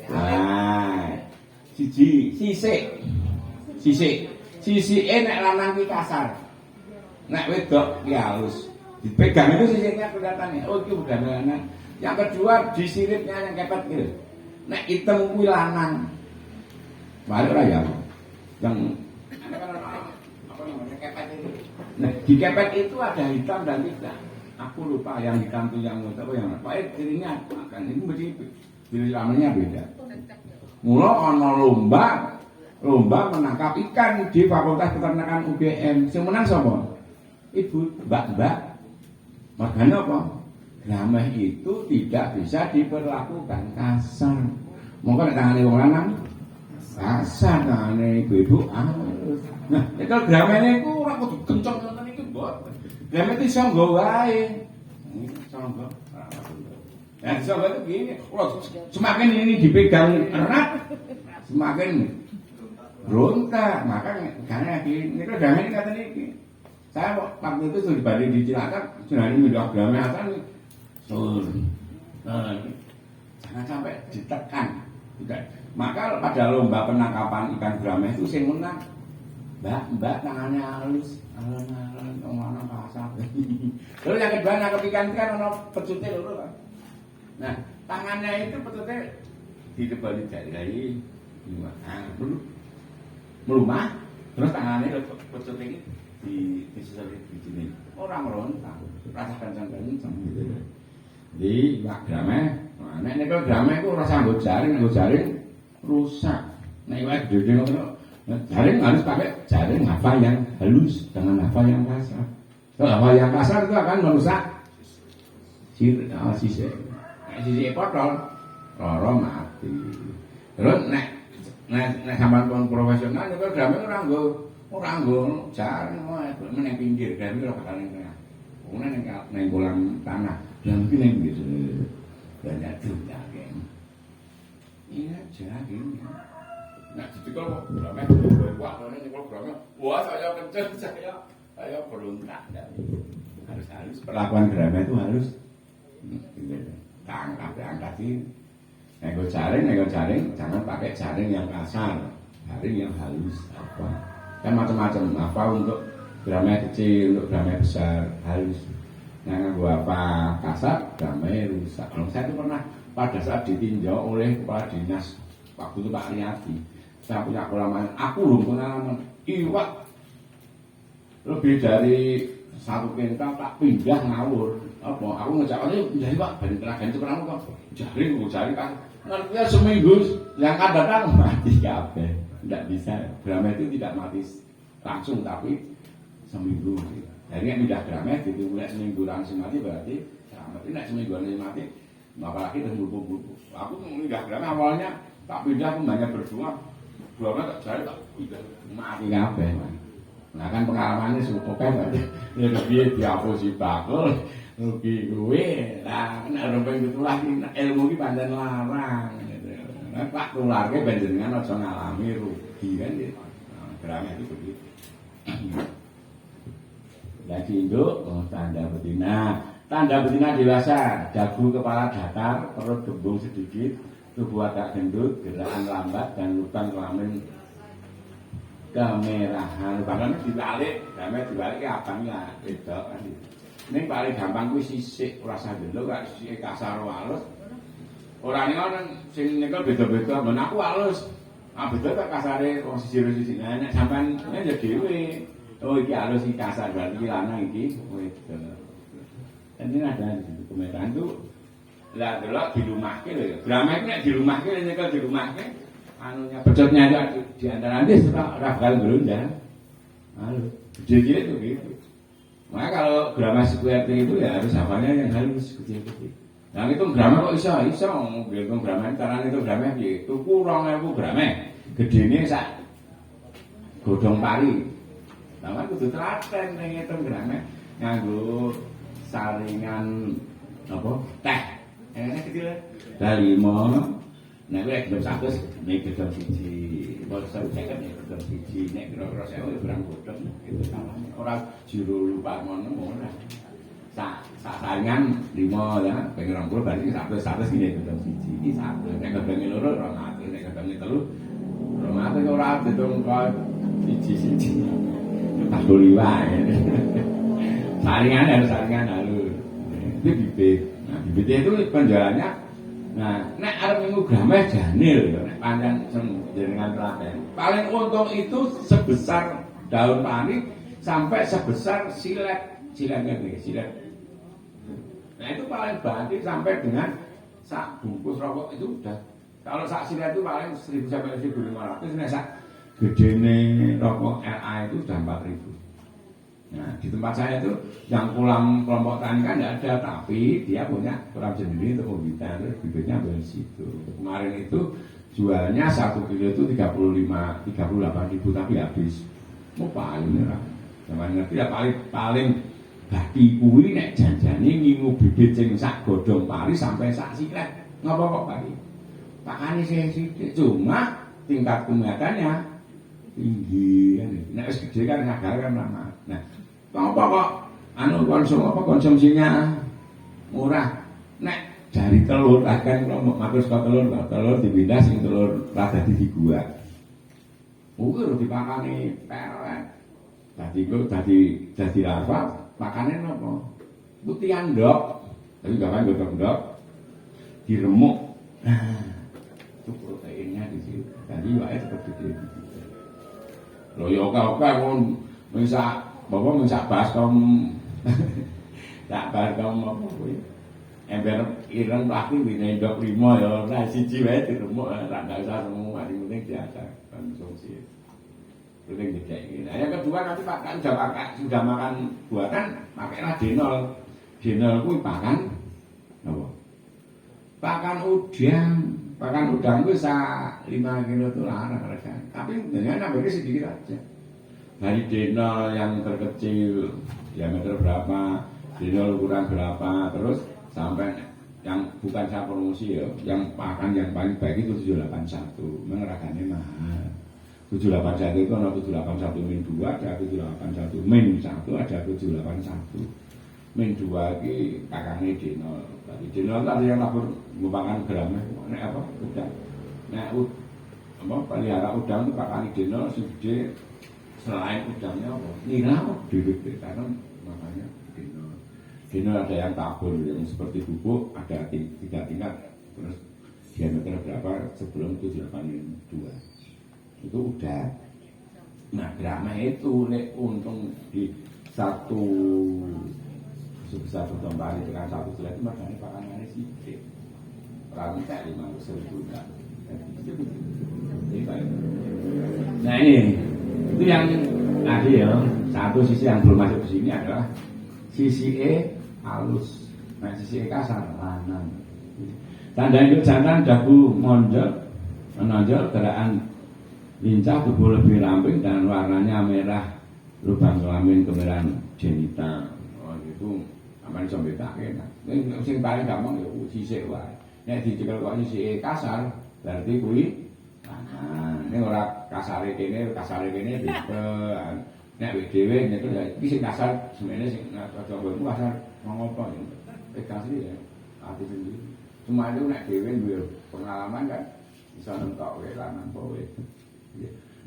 S1: Nah, sisi nek lanang ki kasar. Nek wedok ki halus. Dipegang itu sisiknya kelihatan. Oh, itu udah lanang. Yang kedua di siripnya yang kepet gitu. Nek hitam kuwi lanang. Balik ora ya. Yang apa namanya kepet itu. Nah, di kepet itu ada hitam dan tidak. Aku lupa yang hitam itu yang apa yang apa dirinya akan itu mesti diri namanya beda. Mula ana lomba menangkap ikan di Fakultas Peternakan UGM. Sing menang sapa? Ibu, mbak. Makanya apa? Grameh itu tidak bisa diperlakukan kasar. Monggo nek tangane wong lanang kasar, tangane ibu halus. Nah, nek grameh niku ora kudu kenceng ngoten iki, Mbok. Grameh itu iso nggo wae. Iso nggo. Ya, iso itu gini. Semakin ini dipegang erat, semakin rontak. Maka karena ini grameh ini kata niki. Saya waktu itu sudah dibanding di Cilacap, sudah ini minum agama akan jangan sampai ditekan. Maka pada lomba penangkapan ikan grameh itu saya menang. Mbak tangannya halus, alon-alon, orang pasar. Terus yang kedua nangkap ikan kan ono pecutnya dulu kan. Nah tangannya itu pecutnya ditebali jari melumah, terus tangannya pecutnya di sesuai di sini orang merontak rasa kencang-kencang gitu. Di wak grameh, nek grameh itu rasa nggo jaring rusak. Nek wak gede ngono, jaring harus pakai jaring hafal yang halus dengan hafal yang kasar. Kalau hafal yang kasar itu akan merusak sisi. Nek sisi potol, loro mati. Terus nek sampean profesional nek grameh ora nggo jaring meneng pinggir dan ora bakal ning tengah. Wong ning kolam tanah, dan iki ning gitu. Banyak dunia kan. Iya jaring. Nah, jadi kalau grameh wah ning kolam wah saya kenceng saya berontak harus perlakuan grameh itu harus angkat ini. Nego jaring jangan pakai jaring yang kasar, jaring yang halus apa. Kan macam-macam apa untuk grameh kecil, untuk grameh besar halus. Nah, gua apa kasar grameh rusak. Saya itu pernah pada saat ditinjau oleh kepala dinas waktu itu Pak Riyadi. Saya punya pengalaman, aku belum pengalaman iwak lebih dari 1 kintal tak pindah ngawur. Apa? Aku ngejak aja pindah iwak balik teragan itu pernah kok. Jari kan. Artinya seminggu yang akan datang mati kabeh. Tidak bisa, grameh itu tidak mati langsung tapi seminggu. Jadi yang pindah grameh itu mulai seminggu langsung mati berarti selamat. Tidak seminggu langsung mati, apalagi terus bulu-bulu. Aku pindah grameh awalnya tak pindah aku banyak berdua tak jari tak pindah mati kabeh. Nah kan pengalamannya cukup berarti lebih diapusi bakul, lebih gue. Nah nek rompeng ditulah ilmu iki pancen larang. Pak tularke panjenengan aja ngalami rugi kan ya. Grameh itu begitu. Lagi induk tanda betina. Tanda betina dewasa, dagu kepala datar, perut gembung sedikit, tubuh agak gendut, gerakan lambat dan lubang kelamin kemerahan. Bahkan dibalik, grameh dibalik abangnya beda kan. Ini paling gampang kuwi sisik rasa delok kok sisik kasar halus. Ora ning ana sing niku beda-beda, men aku halus. Ah beda tak kasare wong sisi-sisi. Nek sampean ya dhewe. Oh iki halus iki kasar berarti lanang iki wedok. Ini ada di komentar itu lah delok dilumahke lho. Grameh nek dilumahke niku dilumahke anunya pecotnya itu di antara nanti sudah bakal berundang. Halo, kecil-kecil itu gitu. Makanya kalau grama sekuerti itu ya harus hafalnya yang halus kecil-kecil. Nah itu grama kok iso ngitung grama carane itu grama piye? Tuku 2000 grama. Gedene sak godhong pari. Lah kan kudu telaten ning ngitung grama nganggo saringan apa? Teh. Enak kecil. Lah 5. Nek wis gedhong 100 nek gedhong 1. Bosok ceket nek gedhong 1 nek kira-kira 1000 berang godhong itu salahnya. Ora jero lupa ngono ora. Saringan 5 ya, pengen 20 berarti 100 gini gedhong 1 iki 1. Nek gedhong 2 200, nek gedhong 3 200 ora ditung kok 1. Tak liwat. Saringan harus saringan halus. Itu bibit. Nah, bibit itu penjualannya. Nah, nek arep minggu grame janil ya, nek pancen jenengan telaten. Paling untung itu sebesar daun pari sampai sebesar siletnya nih, silet. Nah, itu paling banting sampai dengan sak bungkus rokok itu udah. Kalau sak silet itu paling 1000 sampai 1500, nek sak gedene rokok LA itu udah 4000. Nah, di tempat saya itu yang pulang kelompok tani kan tidak ada, tapi dia punya kolam sendiri untuk pembibitan, terus bibitnya dari situ. Kemarin itu jualnya 1 kilo itu 38.000 tapi habis. Mau paling murah. Zaman ngerti ya paling bagi kuwi nek janjane ngingu bibit sing sak godhong pari sampai sak silet. Ngapa kok Pak? Pakane sithik cuma tingkat kematannya tinggi kan. Nek wis gede kan ngagal kan lama. Nah, apa kok konsumsinya murah. Nek dari telur akan kalau matur saka telur dipindah sing telur ra dadi dibuat. Ukur dipakani pelet. Dadi larva, makane napa? Putihan ndok. Tapi gawan ndok diremuk. Nah, itu proteinnya di situ. Jadi wae tetap gede. Lho ya oke kon bisa bapak bisa baskom. Tak baskom apa kuwi. Ember ireng plastik dine ndok 5 ya ora siji wae diremuk ra ndak usah semua sing penting diajar konsumsi. Penting gede. Nah, yang kedua nanti Pak sudah makan buatan pakailah denol. Denol kuwi pakan apa? Pakan udang. Pakan udang itu 5 kilo itu larang harganya. Tapi dengan nambahnya sedikit aja. Dari denol yang terkecil diameter berapa, denol ukuran berapa, terus sampai yang bukan saya promosi ya, yang pakan yang paling baik itu 781. Memang harganya mahal. 781 itu ada 781 min 2, ada 781 min 1, ada 781 min 2 ini kakaknya denol. Tadi denol itu ada yang lapor merupakan gramnya, nek apa? Udang. Nek pelihara udang itu kakaknya denol segede selain udangnya apa? Nira duduk karena makanya denol. Denol ada yang tabur yang seperti bubuk, ada 3 tingkat, terus diameter berapa sebelum 782. Itu udah. Nah, grama itu nek untung di satu sebesar godhong pari dengan 1 silet itu makanya pakanane sithik. Orang tak 500.000 enggak. Nah ini itu yang tadi ya, satu sisi yang belum masuk ke sini adalah sisi E halus, nah sisi E kasar lanang. Tanda induk jantan dagu menonjol gerakan lincah, tubuh lebih ramping dan warnanya merah, lubang kelamin kemerahan genital. Oh itu apa nih sampai tak enak. Ini sing paling gampang ya sisi wae. Nek dicekel kok sisi kasar, berarti kuwi ini ora kasare kene beda. Nek dhewe nyekel ya iki sing kasar semene sing coba kasar ngopo ya. Kasih ya. Ati sendiri. Cuma itu nek dhewe duwe pengalaman kan bisa nentok wae lanang apa wae.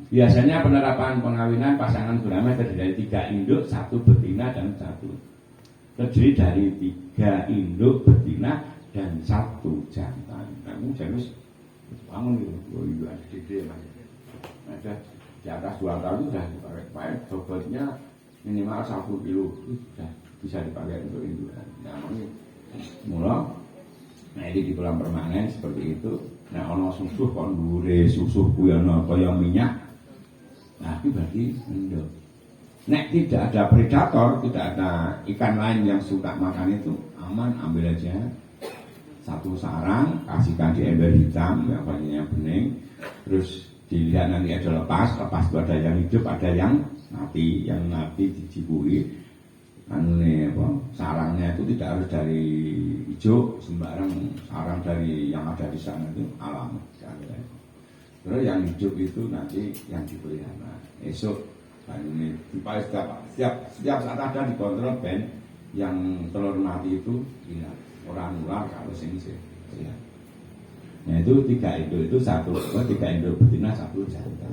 S1: Biasanya penerapan pengawinan pasangan Brahma terdiri dari 3 induk, 1 betina dan 1. Terdiri dari 3 induk betina dan 1 jantan. Kamu jenis bangun gitu. Oh iya, gede mas. Ada di atas 2 tahun sudah dipakai. Bobotnya minimal 1 kilo sudah bisa dipakai untuk indukan. Nah, ini mulai. Nah ini di kolam permanen seperti itu. Nek ana susuh kok dhuwure susuh kuwi ana kaya minyak. Nah, itu berarti endok. Nek tidak ada predator, tidak ada ikan lain yang suka makan itu, aman, ambil aja satu sarang, kasihkan di ember hitam yang banyaknya bening, terus dilihat nanti ada lepas itu ada yang hidup, ada yang mati dicibui. Sarangnya itu tidak harus dari hijau sembarang, sarang dari yang ada di sana itu alam. Terus yang hidup itu nanti yang dipelihara. Esok ini setiap saat ada dikontrol ben yang telur mati itu hilang. Orang nular kalau sing sehat. Nah itu 3 itu satu, 3 induk betina, 1 jantan.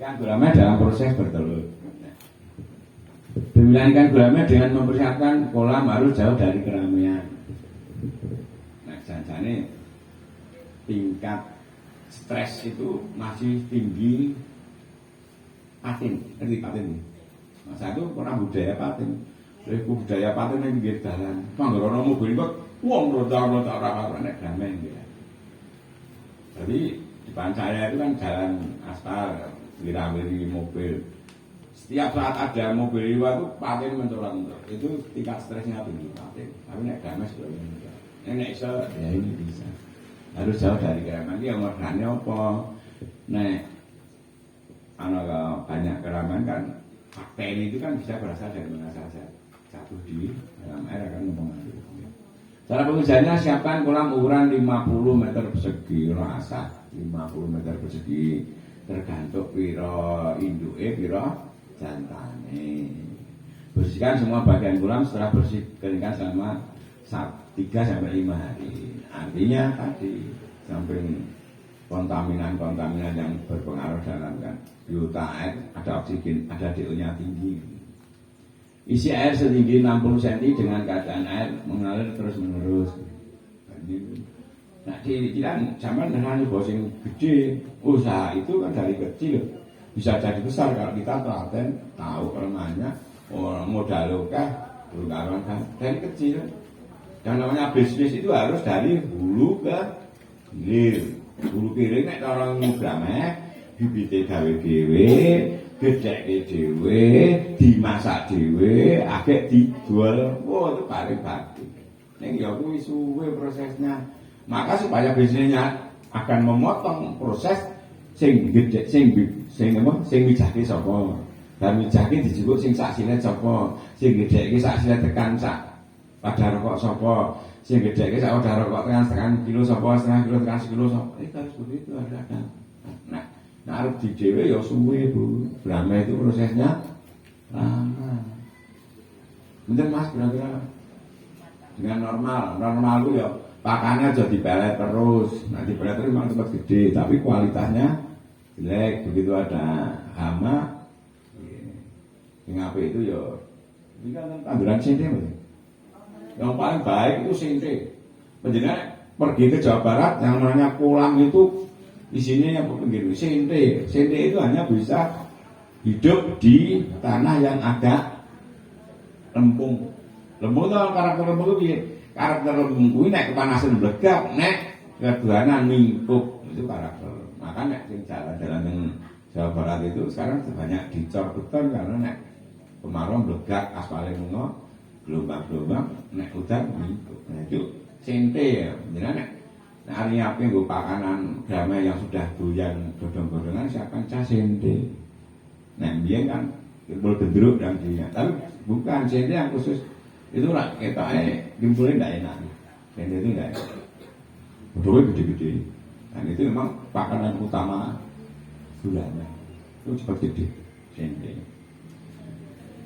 S1: Ikan gurame dalam proses bertelur. Pemilihan ikan gurame dengan mempersiapkan kolam harus jauh dari keramaian. Nah, jangan-jangan tingkat stres itu masih tinggi. Patin, ngerti patin? Masa itu orang budaya patin. Budaya patin yang pinggir jalan. Manggarono mobil kok wong roda-roda orang-orang nek damai gitu. Jadi di Pancaya itu kan jalan aspal, wirawiri mobil. Setiap saat ada mobil lewat itu patin mencolok. Itu tingkat stresnya tinggi patin. Tapi nek damai sebelumnya. Nek iso ya ini bisa. Harus jauh dari keramaian. Ini yang mergane apa? Nek banyak keramaian kan bakteri itu kan bisa berasal dari mana saja. Jatuh di dalam air akan mempengaruhi. Cara pengerjaannya siapkan kolam ukuran 50 meter persegi, rasa 50 meter persegi, tergantung piro induke, piro jantane. Bersihkan semua bagian kolam, setelah bersih keringkan selama 3-5 hari. Artinya tadi samping kontaminan yang berpengaruh dalam kan biota air, ada oksigen, ada DO-nya tinggi. Isi air setinggi 60 cm dengan keadaan air mengalir terus-menerus. Nah, di zaman dengan bosing gede, usaha itu kan dari kecil bisa jadi besar kalau kita telaten tahu kelemahannya, modal lokah, berkaruan kan dari kecil. Yang namanya bisnis itu harus dari hulu ke hilir. Hulu kiri nek orang mugrame bibite gawe dhewe, gedheke dhewe, dimasak dhewe, akeh dijual. Wah, itu paling bagus. Ning ya kuwi suwe prosesnya. Maka supaya bisnisnya akan memotong proses sing gedhe sing mijake sapa. Dan mijake dijupuk sing sak silet sapa. Sing gedheke sak silet tekan sak pada rokok sapa. Sing gedheke sak pada rokok tekan kilo sapa, setengah kilo tekan sekilo sapa. Itu harus begitu ada. Nah, harus di dhewe ya suwe, Bu. Brahma itu prosesnya lama. Bener Mas, kira-kira dengan normal itu ya pakannya aja dipelet terus. Nah, dipelet terus memang tempat gede, tapi kualitasnya jelek. Begitu ada hama, yang apa itu ya ini kan tanduran sente. Yang paling baik itu sente. Penjenengan pergi ke Jawa Barat yang namanya kolam itu di sini yang pinggir sente. Sente itu hanya bisa hidup di tanah yang agak lempung. Lempung itu karakter lempung itu karakter lempung itu nek kepanasan blegak, nek keduanan mingkuk itu karakter. Maka nek jalan-jalan yang Jawa Barat itu sekarang banyak dicor beton karena nek kemarau blegak aspalnya mengo gelombang-gelombang nek udan mingkuk. Nah itu sente ya. Jadi nek hari apa yang pakanan damai yang sudah doyan godong-godongan siapkan cah sente. Nah dia kan berbentuk dan dia, tapi bukan sente yang khusus itu lah kita dimpulin tidak enak. Sente itu tidak enak. Bedulnya gede-gede. Dan itu memang pakanan utama gulanya. Itu cepat gede sente.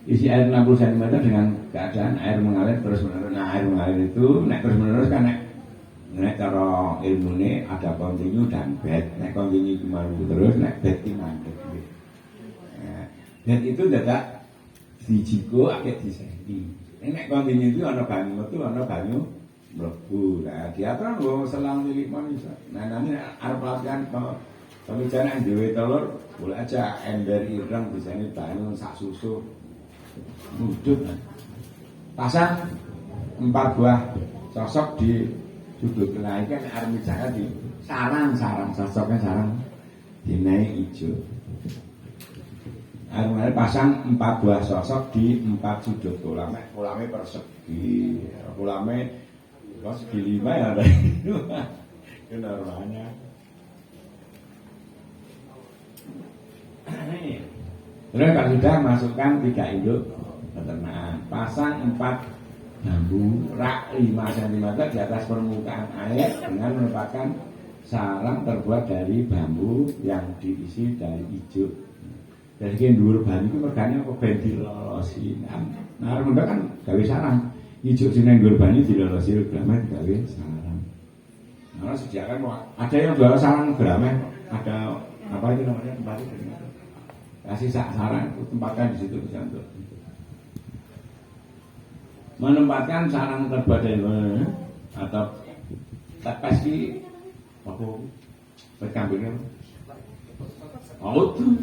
S1: Isi air 60 cm dengan keadaan air mengalir terus-menerus. Nah air mengalir itu naik terus-menerus kan nek cara ilmune ada kontinu dan bed. Nek kontinu kemarin terus, nek bed ki mandek. Bed itu dadak dijiko akeh disenti. Nek kontinu itu ana banyu metu, ana banyu mlebu. Lah diatur nggo selang milik manusia. Nah nanti arep latihan pemijanan dhewe telur, boleh aja ember ireng disane banyu sak susu. Mudut. Pasang 4 buah sosok di sudut kelahi kan arep mijakan di sarang sosoknya sarang dinaik hijau. Arep pasang 4 buah sosok di 4 sudut kolam persegi. Kolamnya kok segi 5 ya ada. Itu normalnya. Terus kalau sudah masukkan 3 induk peternakan, pasang 4 bambu rak 5 cm di atas permukaan air dengan menempatkan sarang terbuat dari bambu yang diisi dari hijau. Dari kian dhuwur banyu itu mergane apa ben dilolosi. Nah, arep kan gawe sarang. Hijau sing nang dhuwur banyu dilolosi gramet gawe sarang. Nah, sediakan ada yang jual sarang gramet, ada apa itu namanya tempat itu. Kasih sarang tempatkan di situ bisa untuk menempatkan sarang terbuat dari atau tapas di apa berkambingnya tuh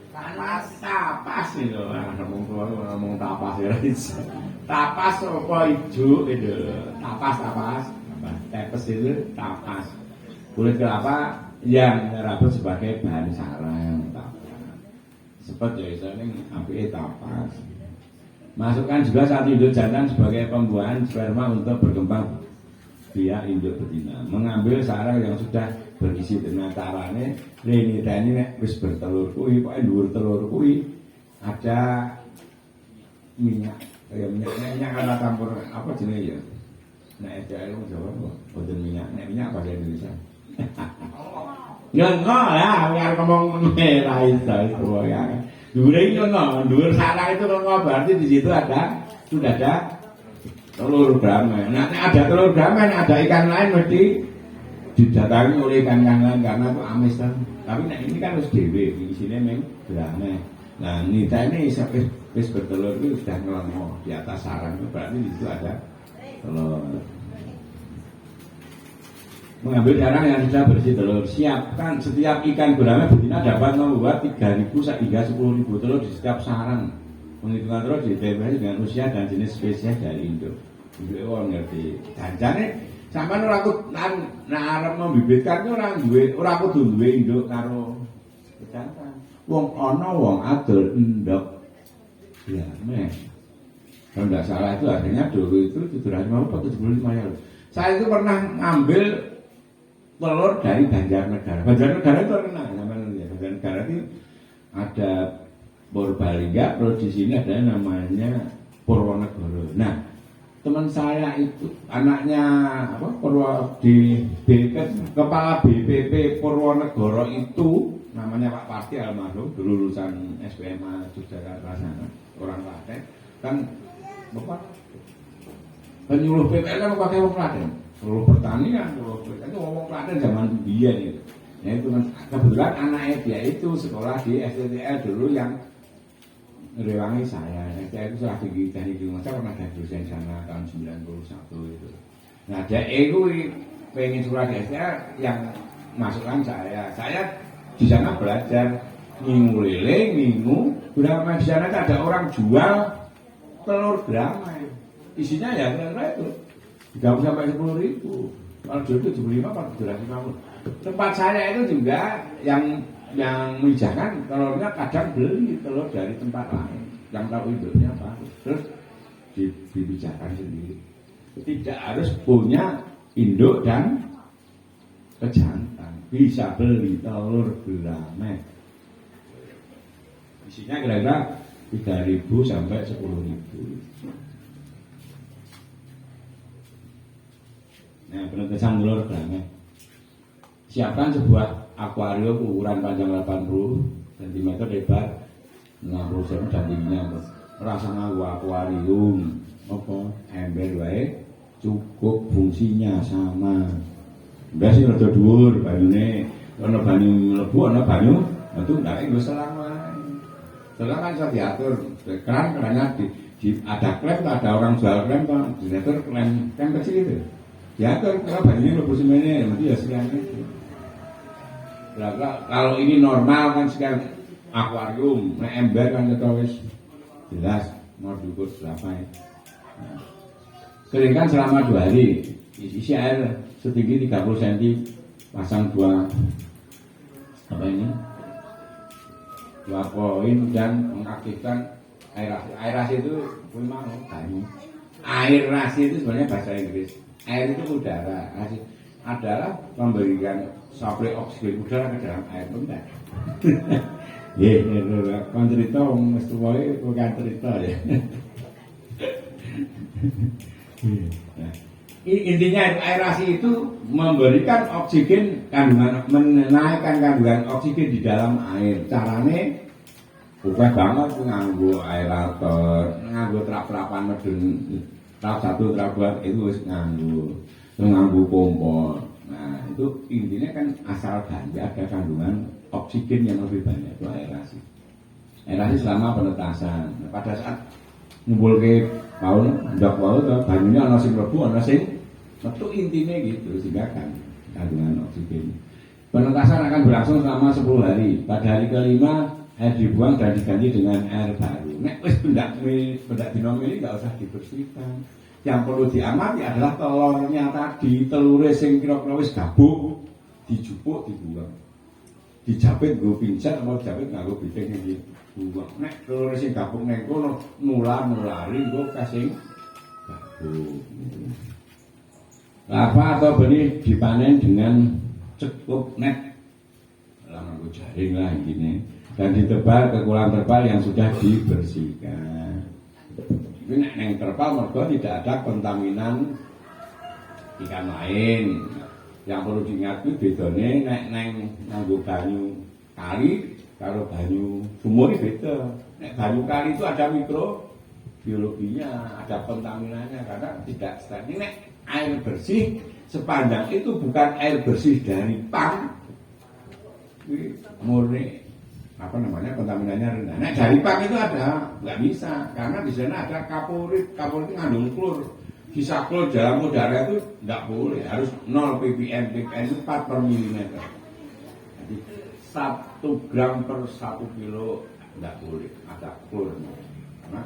S1: tapas itu ngomong tapas ya tapas apa hijau itu tapas tepes itu tapas kulit kelapa yang dirabut sebagai bahan sarang seperti ya ini apike tapas. Masukkan juga 1 induk jantan sebagai pembuahan sperma untuk berkembang biak induk betina. Mengambil sarang yang sudah berisi dengan carane rene tani nek wis bertelur kuwi pokoke dhuwur telur kuwi ada minyak kaya minyak ana campur apa jenenge ya. Nek EDL Jawa boten minyak, nek minyak bahasa Indonesia. Enggak lah, biar ngomong merah itu ya. Dhuwure iki ono, dhuwur sarang itu ono berarti di situ sudah ada telur bramen. Nah, ada telur bramen, ada ikan lain mesti didatangi oleh ikan lain karena itu amis kan. Tapi nah ini kan harus dhewe, di sini memang bramen. Nah, nita ini wis bertelur itu sudah ngelengo di atas sarang itu berarti di situ ada telur. Mengambil sarang yang sudah bersih telur. Siapkan setiap ikan gurame betina dapat membuat 3.000 hingga 10.000 telur di setiap sarang. Penghitungan telur ditambah dengan usia dan jenis spesies dari induk. Ibu ngerti. Janjane sampean ora kudu arep membibitkan ora kudu duwe induk karo jantan. Wong ana wong adol endok. Ya, meh. Kalau tidak salah itu artinya dulu itu 750 atau 75 ya. Saya itu pernah ngambil telur dari Banjarnegara. Banjarnegara itu terkenal, Banjarnegara itu ada Purbalingga, terus di sini ada namanya Purwonegoro. Nah, teman saya itu anaknya di kepala BPP Purwonegoro itu namanya Pak Pasti almarhum, dulu lulusan SPMA Yogyakarta sana, orang Klaten. Kan Bapak penyuluh PPL kan pakai orang Klaten. Seluruh pertanian, itu ngomong Klaten zaman dia gitu. Ya itu kan kebetulan anaknya dia itu sekolah di STTL dulu yang ngerewangi saya. STTL itu lagi di teknik ilmu saya pernah jadi dosen sana tahun 91 itu. Nah dia itu pengen sekolah di STTL yang masukkan saya. Saya di sana belajar ngingu lele, ngingu. Udah di sana ada orang jual telur gramai. Isinya ya kira-kira itu 30 sampai 10.000. Kalau dulu itu 75 atau 750. Tempat saya itu juga yang mengijakan telurnya kadang beli telur dari tempat lain yang tahu induknya apa, terus dibijakan sendiri. Tidak harus punya induk dan pejantan, bisa beli telur gurame. Isinya kira-kira 3.000 sampai 10.000. Nah, penentusan telur gurame. Siapkan sebuah akuarium ukuran panjang 80 cm, lebar 60 cm dan tingginya. Rasa akuarium apa ember wae cukup, fungsinya sama. Udah sih rada dhuwur banyune, ana banyu mlebu, ana banyu metu ndak nggo selang wae. Selang kan bisa diatur. Kerannya ada klem, ada orang jual klem, diatur klem kecil itu. Diatur kalau banyunya mlebu semene, nanti ya selang itu. Kalau ini normal kan sekarang akuarium, nah ember kan wis jelas mau diukur berapa ya. Nah, Keringkan selama 2 hari. Isi air setinggi 30 cm, pasang 2 poin dan mengaktifkan air rasi. Air rasi itu air rasi itu sebenarnya bahasa Inggris. Air itu udara. Rasi adalah memberikan suplai oksigen udara ke dalam air benda. Kan cerita wis tuwae bukan cerita ya. Nah, intinya aerasi itu memberikan oksigen kandungan, menaikkan kandungan oksigen di dalam air. Carane bukan banget nganggo aerator, nganggo trap-trapan medun, trap 1, trap 2 itu wis nganggo pompa. Nah, itu intinya kan asal ganja ada kandungan oksigen yang lebih banyak itu aerasi. Aerasi selama penetasan. Nah, pada saat ngumpul ke paul, ndak paul ke banyunya ana sing mlebu ana sing metu intinya gitu sehingga kan kandungan oksigen. Penetasan akan berlangsung selama 10 hari. Pada hari kelima air dibuang dan diganti dengan air baru. Nek wis pendak dino ini enggak usah dibersihkan. Yang perlu diamati adalah telurnya tadi, telure sing kira-kira wis gabuk, dijupuk dibuang. Dijapit nggo pincet apa dijapit nganggo biting iki. Buang. Nek telur sing gabung neng kono nulari engko kasing gabung. Larva atau benih dipanen dengan cukup net. Lama nggo jaring lah ini dan ditebar ke kolam terpal yang sudah dibersihkan. Tapi nek neng terpal mergo tidak ada kontaminan ikan lain. Yang perlu diingat itu bedane nek neng nganggo banyu kali kalau banyu sumur itu beda. Nek banyu kali itu ada mikrobiologinya, ada kontaminannya karena tidak standing. Nek air bersih sepanjang itu bukan air bersih dari pam, murni kontaminannya rendah. Nek dari pam itu ada, nggak bisa karena di sana ada kaporit itu ngandung klor. Bisa klor dalam udara itu nggak boleh, harus 0 ppm, ppm itu 4 per milimeter. Jadi 1 gram per 1 kilo nggak boleh ada klor, karena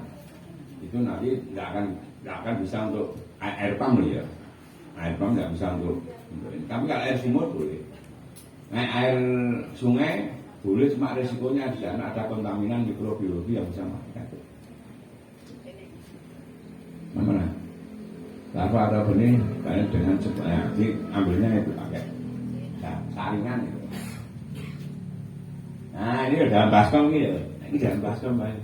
S1: itu nanti nggak akan bisa untuk air pam ya. Air pam nggak bisa untuk ini. Tapi kalau air sumur boleh. Nah, air sungai boleh, cuma resikonya di sana ada kontaminan mikrobiologi yang bisa mati. Mana? Larva atau benih dengan cepat, ambilnya itu pakai saringan itu. Nah, ini dalam baskom gitu. Ini dalam baskom baik.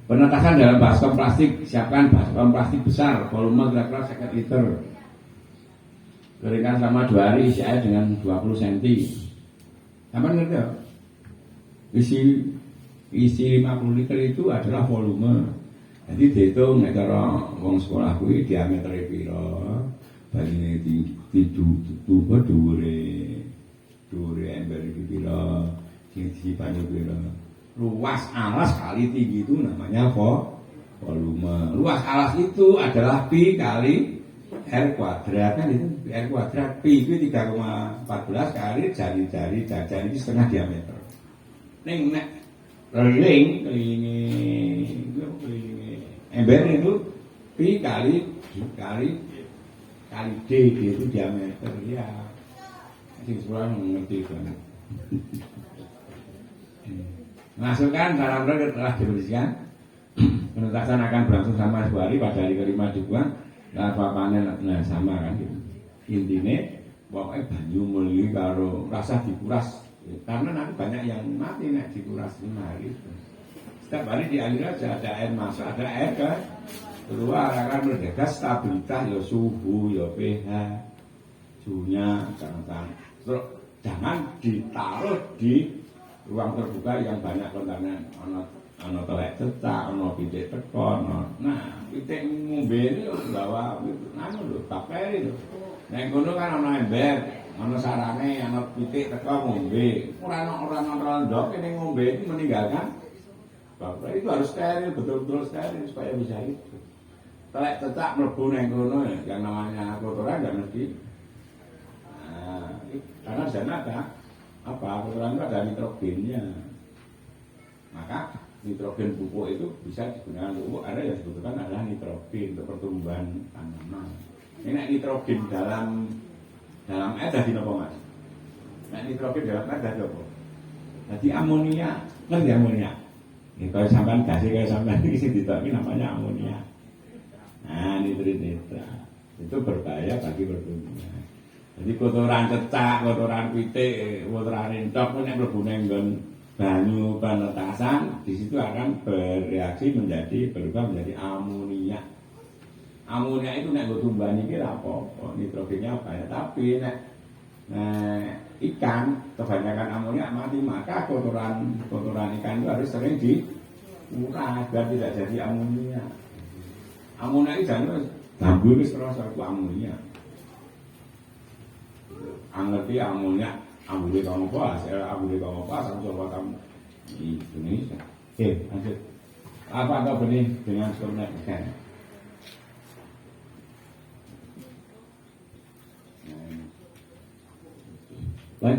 S1: Penetasan dalam baskom plastik, siapkan baskom plastik besar, volume kira-kira 50 liter. Keringkan selama 2 hari, isi air dengan 20 cm. Sampai ngerti ya? Isi 50 liter itu adalah volume. Jadi dihitung nek cara wong sekolah kuwi diameter piro, baline dhuwure ember iki piro, sing banyu piro. Luas alas kali tinggi itu namanya volume. Luas alas itu adalah pi kali R kuadrat kan itu R kuadrat. Pi itu 3,14 kali jari-jari itu setengah diameter. Ning nek kelilingi ember itu pi kali D itu diameter ya. Sing sekolah mengerti kan. Masukkan dalam rongga telah dibersihkan. Penetasan akan berlangsung sama 2 hari. Pada hari kelima dibuang. Larva panen sama kan gitu. Intinya pokoknya banyu meli karo rasa dikuras. Karena nanti banyak yang mati nek dikuras 5 hari. Setiap hari dialir aja, ada air masuk, ada air kan keluar, akan menjaga stabilitas ya suhu, ya pH, suhunya terus jangan ditaruh di ruang terbuka yang banyak kontaminan. Ono telek cecak, ono pitik teko, nah pitik ngombe ini bawa bakteri lho. Nek ngono kan ono ember, ono sarane, ono pitik teko ngombe. Ora ono ndok ini ngombe itu meninggalkan bakteri. Itu harus steril, betul-betul steril supaya bisa hidup. Telek cecak mlebu nang kono ya, yang namanya kotoran enggak mesti. Nah, karena di sana ada kotoran itu ada nitrogennya. Maka nitrogen pupuk itu bisa digunakan untuk pupuk, ada yang dibutuhkan adalah nitrogen untuk pertumbuhan tanaman. Ini nitrogen dalam air jadi apa mas? Nitrogen dalam air jadi apa? Jadi amonia, ngerti amonia? Ini kalau sampai kasih kayak sampai ini ditolak namanya amonia. Nah nitrit itu berbahaya bagi pertumbuhan. Jadi kotoran cecak, kotoran pitik, kotoran rintok pun yang berguna banyu penetasan di situ akan bereaksi berubah menjadi amonia. Amonia itu nek nggo tumbuhan iki ra apa-apa, nitrogennya apa ya, tapi nek ikan kebanyakan amonia mati, maka kotoran ikan itu harus sering diurai biar tidak jadi amonia. Amonia itu jangan gambut wis terasa amonia. Angerti amonia ambune kamu pas, sama coba kamu di Indonesia. Lanjut. Apa atau benih dengan sungai ikan?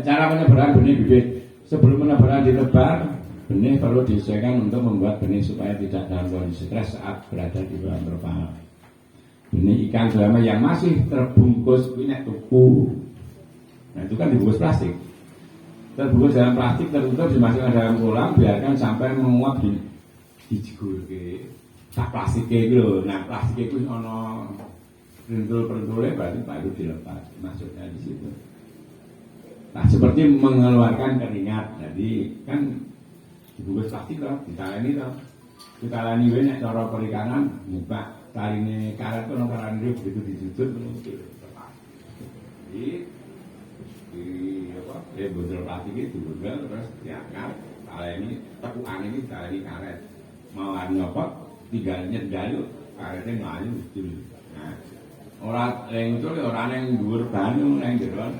S1: Cara penebaran benih bibit. Sebelum penebaran ditebar, benih perlu disesuaikan untuk membuat benih supaya tidak dalam kondisi stres saat berada di dalam terpal. Benih ikan selama yang masih terbungkus minyak tuku. Nah itu kan dibungkus plastik. Terbungkus dalam plastik tertutup dimasukkan dalam kolam, biarkan sampai menguap di jegur ke tak plastik gitu. Nah plastik itu ono perintul-perintulnya berarti baru dilepas masuknya di situ. Nah seperti mengeluarkan keringat, jadi kan dibungkus plastik loh, ditaleni loh, ditaleni banyak cara perikanan, buka taline karet tuh nongkaran dia begitu dijujut jadi botol plastik itu juga terus diangkat, taleni tekukan ini taleni karet, mau anu apa, tinggal nyedal karetnya ngelayu betul. Nah orang yang itu orang yang dhuwur banyu yang jeron.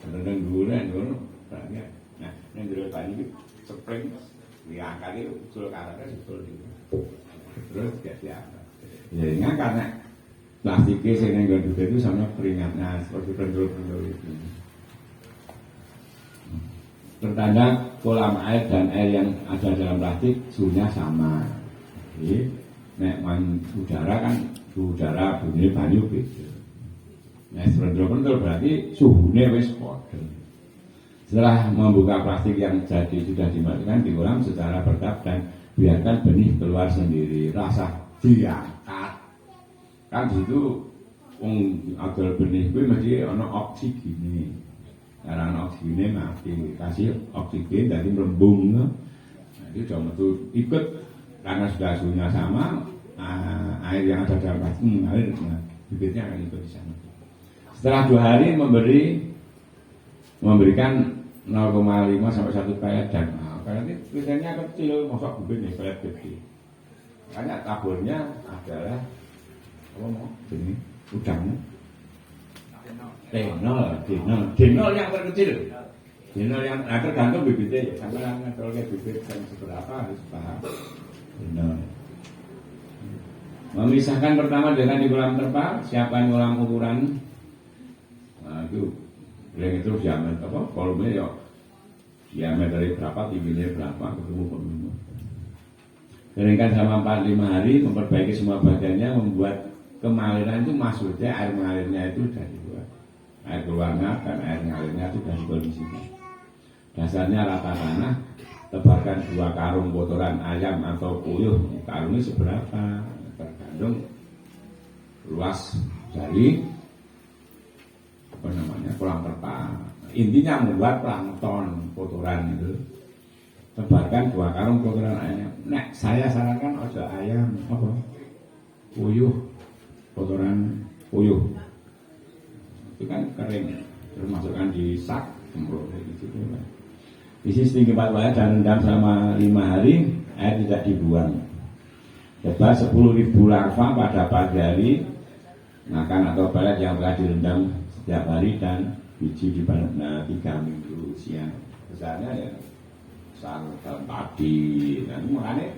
S1: Kadang dulu banyak. Nah, yang dulu banyak itu spring, diangkat itu usul karetnya usul itu, terus jadi apa? Jadi karena plastiknya yang gede itu sama keringatnya seperti pendul-pendul itu. Pertanda kolam air dan air yang ada dalam plastik suhunya sama. Jadi, udara kan udara bunyi banyu beda. Nah, sebendul-bendul berarti suhunya wis padha. Setelah membuka plastik yang jadi sudah dimasukkan di kolam secara bertahap dan biarkan benih keluar sendiri. Rasa diangkat. Kan di situ agar benih kuwi mesti ana oksigen. Karena oksigen mati, kasih oksigen dari melembung. Nah, itu sudah metu ikut karena sudah suhunya sama, air yang ada dalam plastik mengalir, bibitnya akan ikut di sana. Setelah 2 hari memberikan 0,5 sampai 1 pelet dan pelet ini biasanya kecil, masuk bibit nih pelet gede. Makanya taburnya adalah ini udang, denol yang terkecil, denol yang tergantung bibitnya. Sampai kalau bibit yang seberapa harus paham denol. Memisahkan pertama dengan di kolam terpal, siapkan kolam ukuran. Nah, itu diameter apa? Volumenya ya diameter berapa, tingginya berapa, ketemu. Keringkan selama 4-5 hari, memperbaiki semua bagiannya, membuat kemaliran itu maksudnya air mengalirnya itu sudah dibuat. Air keluarnya dan air mengalirnya itu sudah dikondisikan. Dasarnya rata tanah, tebarkan 2 karung kotoran ayam atau puyuh. Karungnya seberapa? Tergantung luas dari kolam terpal. Intinya membuat plankton kotoran itu. Tebarkan 2 karung kotoran ayam. Nek saya sarankan aja ayam apa? Puyuh, kotoran puyuh. Itu kan kering. Terus masukkan di sak, semprot gitu. Isi setinggi 4 wadah dan rendam selama 5 hari, air tidak dibuang. Coba 10.000 larva pada pagi hari, makan atau pelet yang telah direndam setiap hari dan biji dipanen 3 minggu usia. Besarnya ya dalam padi. Nah, makanya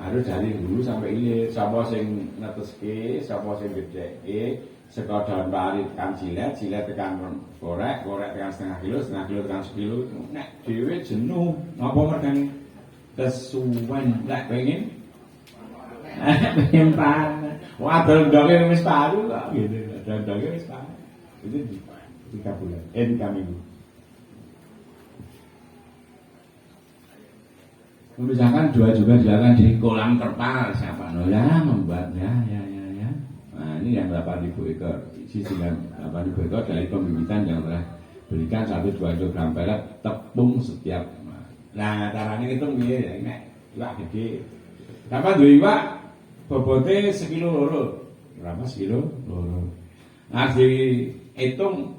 S1: harus dari dulu sampai ini. Siapa sing neteske, siapa sing gedeke, saka daun parit tekan jilet tekan korek tekan setengah kilo tekan sekilo. Nek dhewe jenuh, napa mergane kesuwen lek pengen panen. Wah, dol-dolnya wis paru kok gitu. Dol-dolnya wis paru. Itu 3 bulan, 3 minggu. Misalkan juga dilakukan di kolam terpal, siapa ya membuat ya. Nah ini yang 8.000 ekor, isi dengan 8.000 ekor dari pembibitan yang telah berikan 1-2 kg pelet tepung setiap. Nah caranya itu biar ya ini iwak gede. Dapat 2 iwak bobotnya 1,2 kilo. Berapa 1,2 kilo? Nah dihitung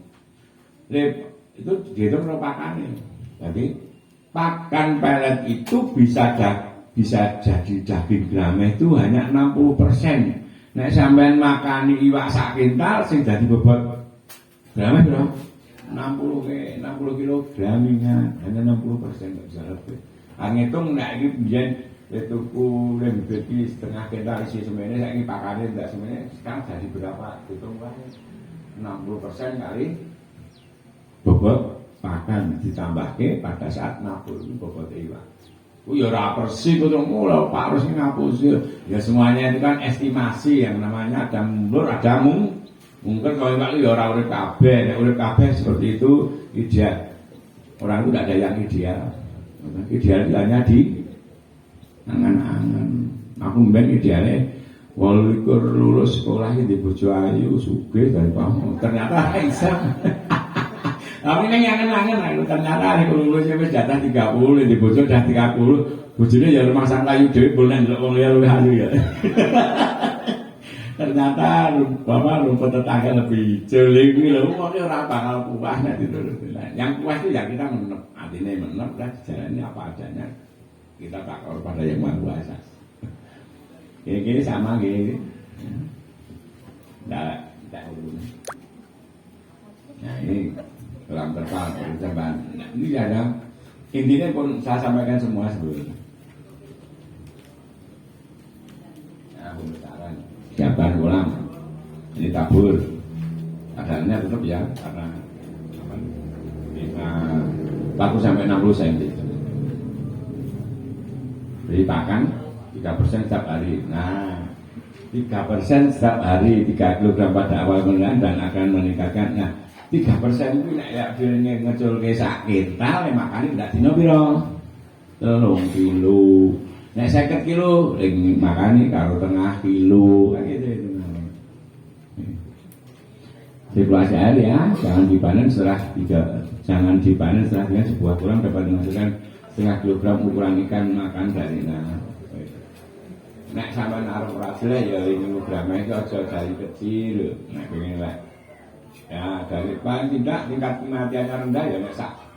S1: itu dihitung merupakan ini. Jadi pakan pelet itu bisa jadi daging grameh itu hanya 60%. Nek sampean makani iwak sak kintal sing dadi bobot grameh berapa? 60 kilogramnya hanya 60%, enggak bisa lebih. Ngitung nek iki biyen tuku lembeti setengah kintal isi semene saiki pakane ndak semene sekarang jadi berapa? Hitung wae. 60% kali bobot pakan ditambahke pada saat nabur bobot iwak. Ya ora persis kok ngono Pak Rus ngapusi. Ya semuanya itu kan estimasi yang namanya ada mundur ada mungkin kalau iwak ya ora urip kabeh, nek urip kabeh seperti itu ideal. Orang itu tidak ada yang ideal. Ideal itu hanya di angan-angan. Aku mben idealnya walikur lulus sekolah di bojo ayu sugih dari pamong. Ternyata bisa. Tapi ini angen-angen ternyata nek lulus wis jatah 30 di bojo dah 30. Bojone ya rumah sang kayu dhewe boleh ndelok wong liya luwih ayu ya. Ternyata bapak rumput tetangga lebih hijau lagi lho, kok ora bakal puas nek dituruti. Yang puas itu ya kita menep, artinya menep lah jalannya apa adanya. Kita takut pada yang Maha Kuasa. Gini sama gini. Tidak urun. Nah ini dalam terpal percobaan. Nah, ini ada intinya pun saya sampaikan semua sebelumnya. Nah, pembesaran siapkan ulang ini tabur. Kadarnya tetap ya karena 40 sampai 60 cm. Beri pakan 3% setiap hari. Nah, 3% setiap hari 3 kg pada awal bulan dan akan meningkatkan. Nah, 3% itu nek ya dene ngeculke sak kintal makane ndak dino pira? 3 kilo. Nek 50 kilo makane karo tengah kilo kan gitu itu. Sirkulasi air ya, jangan dipanen setelah sebuah tulang dapat menghasilkan 0,5 kilogram ukuran ikan makan dari nek sampean arep rasile ya 5 gram itu aja dari kecil. Nek pengen lah. Ya, dari paling tidak tingkat kematiannya rendah ya nek sak